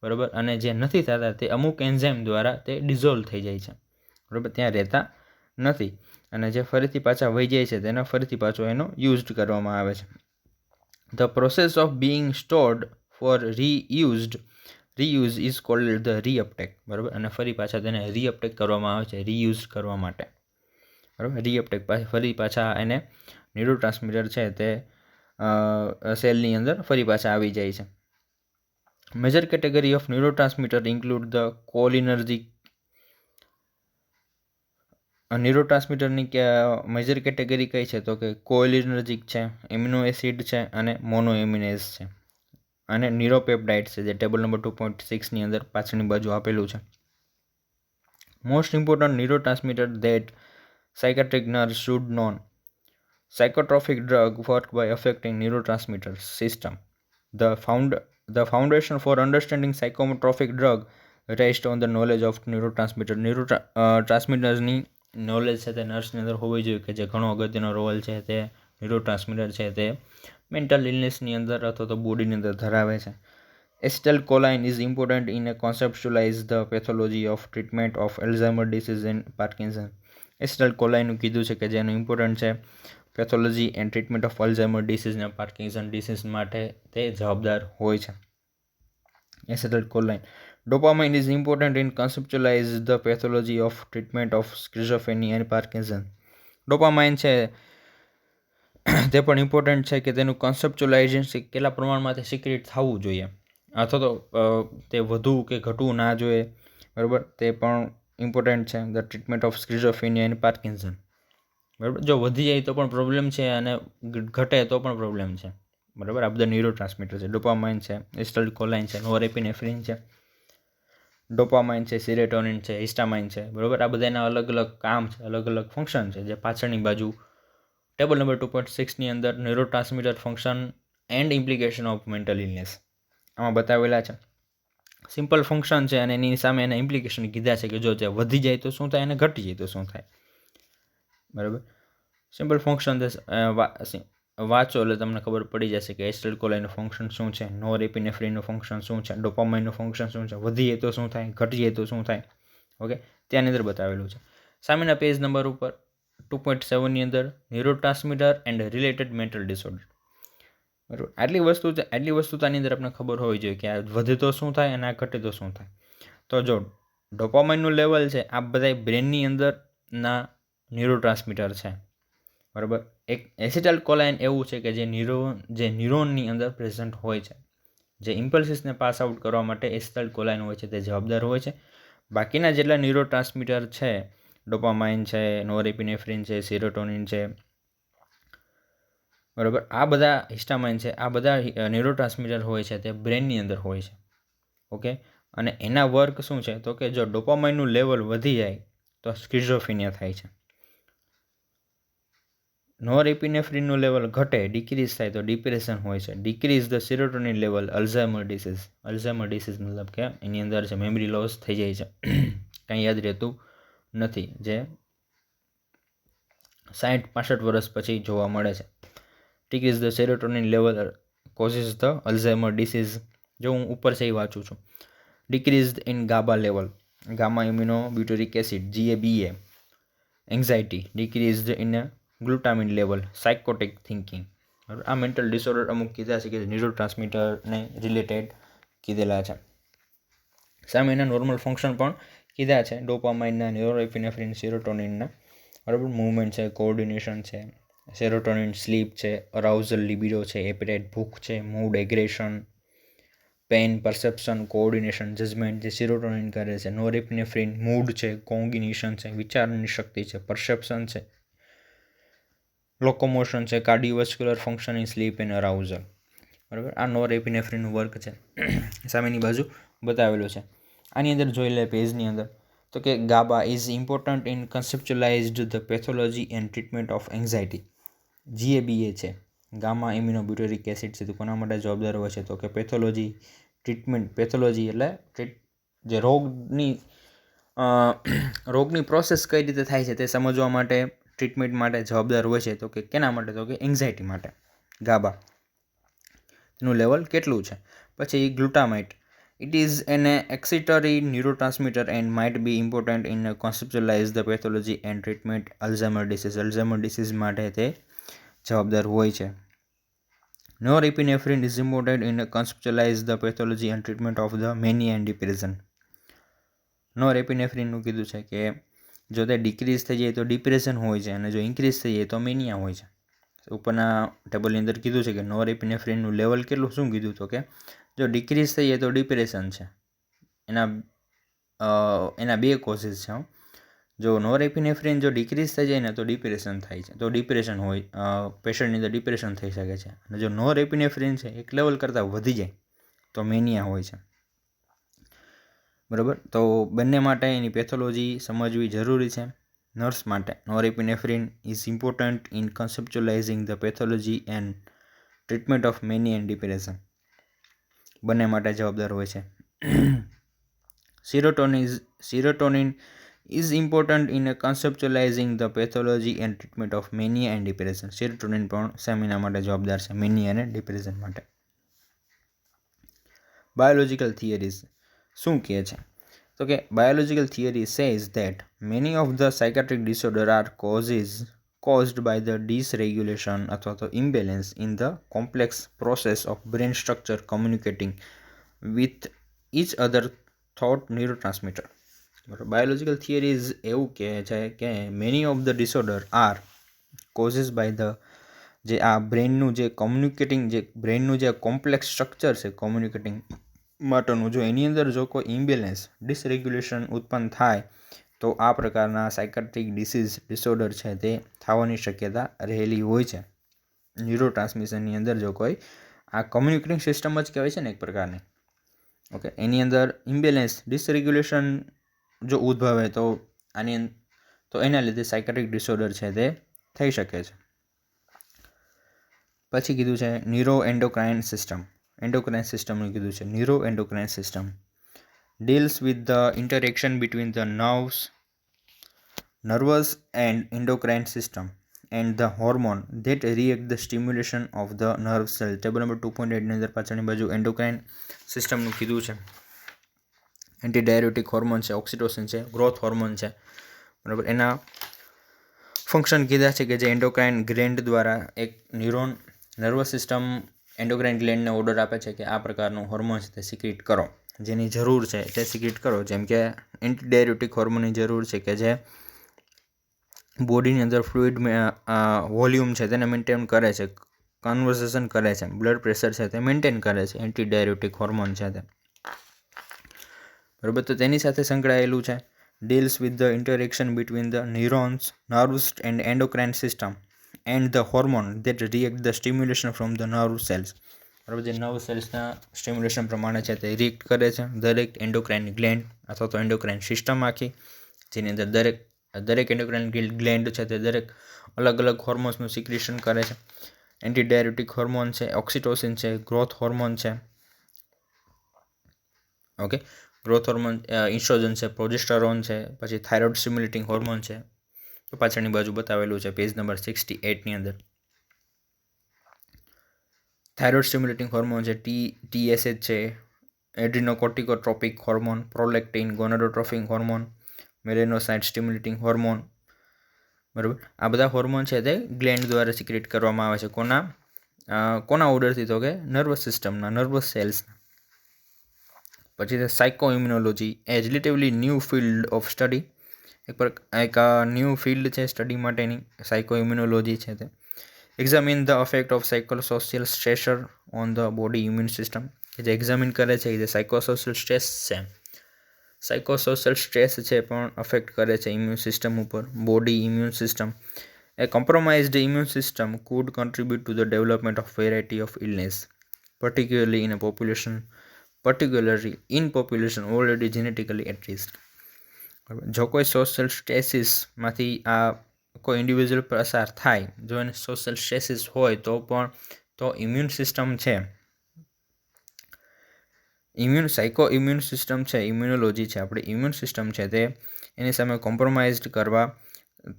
બરાબર. અને જે નથી થતા તે અમુક એન્ઝાઇમ દ્વારા તે ડિઝોલ્વ થઈ જાય છે, બરાબર, ત્યાં રહેતા નથી. અને જે ફરીથી પાછા વહી જાય છે તેનો ફરીથી પાછો એનો યુઝ કરવામાં આવે છે. The process of being stored for reuse is called the reuptake, બરાબર. અને ફરી પાછા તેને રીઅપટેક કરવામાં આવે છે રીયુઝ કરવા માટે, બરાબર. રીઅપટેક ફરી પાછા એને ન્યુરોટ્રાન્સમીટર છે તે સેલની અંદર ફરી પાછા આવી જાય છે. Major category of neurotransmitter include the cholinergic. ન્યુરોટ્રાન્સમીટરની મેજર કેટેગરી કઈ છે તો કે કોલિનર્જિક છે, એમિનો એસિડ છે અને મોનોએમિનેઝ છે, અને ન્યુરોપેપ્ટાઇડ છે જે ટેબલ નંબર 2.6ની અંદર પાછળની બાજુ આપેલું છે. Most important neurotransmitter that psychiatric nurse should know. Psychotropic drug work by affecting neurotransmitter system. The foundation for understanding psychotropic drug rests on the knowledge of neurotransmitter. ટ્રાન્સમીટર્સની નોલેજ છે તે નર્સની અંદર હોવી જોઈએ કે જે ઘણો અગત્યનો રોલ છે તે ન્યુરોટ્રાન્સમીટર છે તે મેન્ટલ ઇલનેસની અંદર અથવા તો બોડીની અંદર ધરાવે છે. Acetylcholine is important in a conceptualize the pathology of treatment of Alzheimer disease and Parkinson. એસિટાઇલકોલાઇનનું કીધું છે કે જેનું ઇમ્પોર્ટન્ટ છે pathology and treatment of Alzheimer disease અને પાર્કિન્સન ડિસીઝ માટે તે જવાબદાર હોય છે. Acetylcholine. Dopamine is important in conceptualize the pathology of treatment of schizophrenia and Parkinson. Dopamine છે તે પણ ઇમ્પોર્ટન્ટ છે કે તેનું કન્સેપ્ચ્યુલાઇઝેશન કેટલા પ્રમાણમાં તે સિક્રેટ થવું જોઈએ અથવા તો તે વધુ કે ઘટવું ના જોઈએ, બરાબર, તે પણ ઇમ્પોર્ટન્ટ છે. The treatment of schizophrenia and Parkinson, બરાબર. જો વધી જાય તો પણ પ્રોબ્લેમ છે અને ઘટે તો પણ પ્રોબ્લેમ છે, બરાબર. આ બધા ન્યુરોટ્રાન્સમીટર છે. ડોપામાઇન છે, એસિટાઇલકોલાઇન છે, નોરેપિનેફ્રિન છે, ડોપામાઇન છે, સિરેટોનિન છે, હિસ્ટામાઇન છે, બરાબર. આ બધાના અલગ અલગ કામ છે, અલગ અલગ ફંક્શન છે જે પાછળની બાજુ ટેબલ નંબર 2.6ની અંદર neurotransmitter function and implication of mental illness આમાં બતાવેલા છે. સિમ્પલ ફંક્શન છે અને એની સામે એના ઇમ્પ્લિકેશન કીધા છે કે જો તે વધી જાય તો શું થાય અને ઘટી જાય તો શું થાય, બરાબર. સિમ્પલ ફંક્શન વાંચો એટલે તમને ખબર પડી જશે કે એસિટાઇલકોલાઇનનું ફંક્શન શું છે, નોરેપિનેફ્રિનનું ફંક્શન શું છે, ડોપામાઇનનું ફંક્શન શું છે, વધી જાય તો શું થાય, ઘટી જાય તો શું થાય, ઓકે, ત્યાંની અંદર બતાવેલું છે. સામેના પેજ નંબર ઉપર 2.7ની અંદર neurotransmitter and related mental disorder, બરાબર. આટલી વસ્તુ તાની અંદર આપણે ખબર હોવી જોઈએ કે આ વધે તો શું થાય અને આ ઘટે તો શું થાય. તો જો ડોપામાઇનનું લેવલ છે આ બધા બ્રેનની અંદરના ન્યુરોટ્રાન્સમીટર છે, બરાબર. એક એસિટાઇલકોલાઇન એવું છે કે જે ન્યુરોનની અંદર પ્રેઝન્ટ હોય છે. જે ઇમ્પલ્સિસને પાસ આઉટ કરવા માટે એસિટાઇલકોલાઇન હોય છે તે જવાબદાર હોય છે. બાકીના જેટલા ન્યુરોટ્રાન્સમીટર છે, ડોપામાઇન છે, નોરેપિનેફ્રિન છે, સિરોટોનિન છે, બરાબર, આ બધા હિસ્ટામાઇન છે, આ બધા ન્યુરોટ્રાન્સમીટર હોય છે તે બ્રેનની અંદર હોય છે, ઓકે. અને એના વર્ક શું છે તો કે જો ડોપામાઇનનું લેવલ વધી જાય તો સ્કિઝોફ્રેનિયા થાય છે, નોરેપિનેફ્રિનનું લેવલ ઘટે ડિક્રીઝ થાય તો ડિપ્રેશન હોય છે, decrease the serotonin level Alzheimer disease મતલબ કે એની અંદર છે મેમરી લોસ થઈ જાય છે, કંઈ યાદ રહેતું નથી, જે 60-65 વર્ષ પછી જોવા મળે છે. Decrease the serotonin level causes the Alzheimer disease. જો હું ઉપર છે એ વાંચું છું. Decrease in GABA level, gamma immuno butyric acid GABA. Anxiety, decrease in glutamine level, psychotic thinking. આ મેન્ટલ ડિસઓર્ડર અમુક કીધા છે કે ન્યુરોટ્રાન્સમીટરને રિલેટેડ કીધેલા છે. સામે એના નોર્મલ ફંક્શન પણ કીધા છે, ડોપામાઇનના, ન્યુરોએપિનેફ્રિન, સેરોટોનિનના, બરાબર. મૂવમેન્ટ છે, કોઓર્ડિનેશન છે, સેરોટોનિન સ્લીપ છે, અરાઉઝલ લિબિડો છે, એપેટાઇટ ભૂખ છે, mood aggression, pain perception, coordination, judgement જે સેરોટોનિન કરે છે, નોરેપિનેફ્રિન મૂડ છે, કોગ્નિશન છે, વિચારની શક્તિ છે, પરસેપ્શન છે, લોકોમોશન છે, કાર્ડિયોવેસ્ક્યુલર ફંક્શનિંગ, સ્લીપ એન્ડ અરાઉઝલ, બરાબર. આ નોરેપિનેફ્રિનનું વર્ક છે, સામેની બાજુ બતાવેલું છે. આની અંદર જોઈ લે પેજની અંદર તો કે GABA is important in conceptualized the pathology and treatment of anxiety. GABA છે, ગામા એમિનોબ્યુટેરિક એસિડ છે, તો કોના માટે જવાબદાર હોય છે? તો કે પેથોલોજી ટ્રીટમેન્ટ, પેથોલોજી એટલે જે રોગની પ્રોસેસ કઈ રીતે થાય છે તે સમજવા માટે, ટ્રીટમેન્ટ માટે જવાબદાર હોય છે. તો કે કેના માટે? તો કે એન્ઝાયટી માટે. ગાબા તેનું લેવલ કેટલું છે? પછી glutamate, it is an excitatory neurotransmitter and might be important in conceptualize the pathology and treatment Alzheimer disease. Alzheimer disease માટે તે જવાબદાર હોય છે. Norepinephrine is important in conceptualize the pathology and treatment of the mania and depression. નોરેપિનેફ્રિનનું કીધું છે કે જો તે ડિક્રીઝ થઈ જાય તો ડિપ્રેશન હોય છે, અને જો ઇન્ક્રીઝ થઈ જાય તો મેનિયા હોય છે. ઉપરના ટેબલની અંદર કીધું છે કે નોરેપિનેફ્રિનનું લેવલ કેટલું, શું કીધું? તો કે જો ડિક્રીઝ થઈ જાય તો ડિપ્રેશન છે. એના બે કોઝિસ છે. જો નોરેપિનેફ્રિન જો ડિક્રીઝ થઈ જાય ને તો ડિપ્રેશન થાય છે, તો ડિપ્રેશન હોય, પેશન્ટની અંદર ડિપ્રેશન થઈ શકે છે. અને જો નોરેપિનેફ્રિન છે એક લેવલ કરતાં વધી જાય તો મેનિયા હોય છે, બરાબર. તો બંને માટે એની પેથોલોજી સમજવી જરૂરી છે. નર્સ માટે norepinephrine is important in conceptualizing the pathology and treatment of mania and depression. બંને માટે જવાબદાર હોય છે. Serotonin is important in conceptualizing the pathology and treatment of mania and depression. Serotonin પણ સેમિના માટે જવાબદાર છે, મેનિયા અને ડિપ્રેશન માટે. બાયોલોજિકલ થિયરીઝ શું કહે છે? તો કે biological theory says that many of the psychiatric disorder are caused by the dysregulation અથવા તો imbalance in the complex process of brain structure communicating with each other thought neurotransmitter. Biological theories એવું કહે છે કે many of the disorder are causes by the જે આ બ્રેઇનનું જે કોમ્યુનિકેટિંગ, જે બ્રેઇનનું જે કોમ્પ્લેક્સ સ્ટ્રક્ચર છે કોમ્યુનિકેટિંગ માટેનું, જો એની અંદર જો કોઈ ઇમ્બેલેન્સ, ડિસરેગ્યુલેશન ઉત્પન્ન થાય તો આ પ્રકારના સાયકાટ્રિક ડિસઓર્ડર છે તે થવાની શક્યતા રહેલી હોય છે. ન્યુરોટ્રાન્સમિશનની અંદર જો કોઈ આ કમ્યુનિકેટિંગ સિસ્ટમ જ કહેવાય છે ને એક પ્રકારની, ઓકે, એની અંદર ઇમ્બેલેન્સ, ડિસરેગ્યુલેશન જો ઉદ્ભવે તો એના લીધે સાયકાટ્રિક ડિસઓર્ડર છે તે થઈ શકે છે. પછી કીધું છે ન્યુરો એન્ડોક્રાઇન સિસ્ટમ. એન્ડોક્રાઇન સિસ્ટમનું કીધું છે. Neuro endocrine system deals with the interaction between the nervous and endocrine system and the hormone that react the stimulation of the nerve cell. Table number 2.8 ની અંદર પાછળની બાજુ એન્ડોક્રાઇન સિસ્ટમનું કીધું છે. એન્ટીડાયરેટિક હોર્મોન છે, ઓક્સિટોસિન છે, ગ્રોથ હોર્મોન છે, બરાબર. એના ફંક્શન કીધા છે કે જે એન્ડોક્રાઇન ગ્લેન્ડ દ્વારા એક નર્વસ સિસ્ટમ એન્ડોક્રાઇન ગ્લેન્ડને ઓર્ડર આપે છે કે આ પ્રકારનું હોર્મોન છે તે સિક્રેટ કરો, જેની જરૂર છે તે સિક્રેટ કરો. જેમ કે એન્ટીડાયરેટિક હોર્મોનની જરૂર છે કે જે બોડીની અંદર ફ્લુઇડ વોલ્યુમ છે તેને મેન્ટેન કરે છે, કન્વર્ઝેશન કરે છે, બ્લડ પ્રેશર છે તે મેન્ટેન કરે છે, એન્ટીડાયરેટિક હોર્મોન છે તે, બરાબર. તો તેની સાથે સંકળાયેલું છે. deals with the interaction between the neurons, nerves and endocrine system and the hormone that react the stimulation from the nerve cells. બરાબર. જે નર્વ સેલ્સના સ્ટિમ્યુલેશન પ્રમાણે છે તે રિએક્ટ કરે છે દરેક એન્ડોક્રાઇન ગ્લેન્ડ અથવા તો એન્ડોક્રાઇન સિસ્ટમ આખી, જેની અંદર દરેક એન્ડોક્રાઇન ગ્લેન્ડ છે તે દરેક અલગ અલગ હોર્મોન્સનું સિક્રેશન કરે છે. એન્ટીડાયરેટિક હોર્મોન છે, ઓક્સિટોસિન છે, ગ્રોથ હોર્મોન છે, ઓકે, ગ્રોથ હોર્મોન, ઇન્સ્ટ્રોજન છે, પ્રોજેસ્ટેરોન છે, પછી થાઇરોઇડ સ્ટિમ્યુલેટિંગ હોર્મોન છે. તો પાછળની બાજુ બતાવેલું છે પેજ નંબર 68 ની અંદર. થાઇરોઇડ સ્ટિમ્યુલેટિંગ હોર્મોન છે, TSH છે, adrenocorticotropic hormone, prolactin, gonadotrophic hormone, melanocyte stimulating hormone, બરાબર. આ બધા હોર્મોન છે તે ગ્લેન્ડ દ્વારા સિક્રેટ કરવામાં આવે છે. કોના ઓર્ડરથી? તો કે નર્વસ સિસ્ટમના, નર્વસ સેલ્સના. પછી છે psycho immunology, a relatively new field of study. એક ન્યૂ ફિલ્ડ છે સ્ટડી માટેની સાયકો ઇમ્યુનોલોજી છે તે. Examine the affect of psychosocial stressor on the body immune system, કે જે એક્ઝામિન કરે છે કે જે સાયકોસોશિયલ સ્ટ્રેસ છે, સાયકોસોશિયલ સ્ટ્રેસ છે પણ અફેક્ટ કરે છે ઇમ્યુન સિસ્ટમ ઉપર, body immune system. A compromised immune system could contribute to the development of variety of illness, particularly in already genetically at risk. જો કોઈ સોશિયલ સ્ટ્રેસીસમાંથી આ કોઈ ઇન્ડિવિજ્યુઅલ પસાર થાય, જો એને સોશિયલ સ્ટ્રેસીસ હોય તો ઇમ્યુન સિસ્ટમ છે, ઇમ્યુન સિસ્ટમ છે, ઇમ્યુનોલોજી છે, આપણી ઇમ્યુન સિસ્ટમ છે તે એની સામે કોમ્પ્રોમાઇઝ કરવા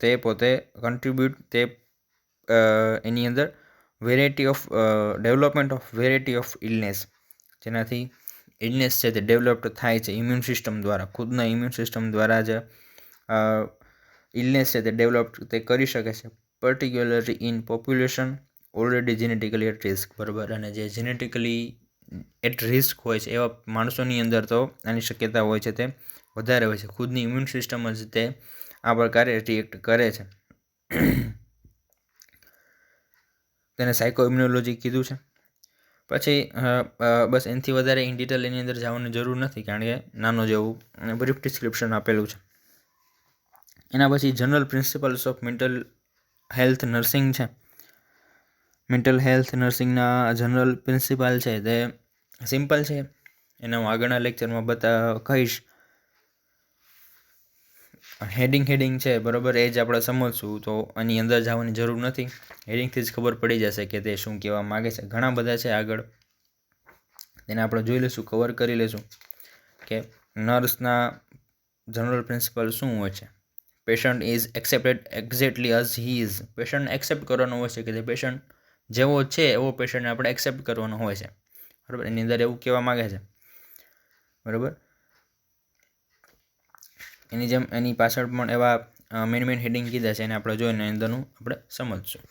તે પોતે કન્ટ્રીબ્યુટ તે એની અંદર development of variety of illness, જેનાથી ઇલનેસ છે તે ડેવલપ્ડ થાય છે ઇમ્યુન સિસ્ટમ દ્વારા, ખુદના ઇમ્યુન સિસ્ટમ દ્વારા જ ઇલનેસ છે તે ડેવલપ્ડ તે કરી શકે છે, particularly in population already genetically at risk, બરાબર. અને જે જેનેટિકલી એટ રિસ્ક હોય છે એવા માણસોની અંદર તો આની શક્યતા હોય છે તે વધારે હોય છે, ખુદની ઇમ્યુન સિસ્ટમ જ તે આ પ્રકારે રિએક્ટ કરે છે. તેને સાયકો ઇમ્યુનોલોજી કીધું છે. પછી બસ એનાથી વધારે ઇન ડિટેલ એની અંદર જવાની જરૂર નથી, કારણ કે નાનો જેવું બ્રીફ ડિસ્ક્રિપ્શન આપેલું છે. એના પછી general principles of mental health nursing છે. મેન્ટલ હેલ્થ નર્સિંગના જનરલ પ્રિન્સિપલ છે તે સિમ્પલ છે, એને હું આગળના લેક્ચરમાં કહીશ. હેડિંગ છે, બરાબર, એ જ આપણે સમજશું, તો આની અંદર જવાની જરૂર નથી. હેડિંગથી જ ખબર પડી જશે કે તે શું કહેવા માગે છે. ઘણા બધા છે આગળ, તેને આપણે જોઈ લઈશું, કવર કરી લઈશું કે નર્સના જનરલ પ્રિન્સિપલ શું હોય છે. Patient is accepted exactly as he is. Patient accept કરવાનો હોય છે કે જે પેશન્ટ જેવો છે એવો પેશન્ટને આપણે એક્સેપ્ટ કરવાનો હોય છે, બરાબર. એની અંદર એવું કહેવા માગે છે, બરાબર. એની જેમ એની પાછળ પણ એવા મેઇન હેડિંગ કીધા છે, એને આપણે જોઈને અંદરનું આપણે સમજશું.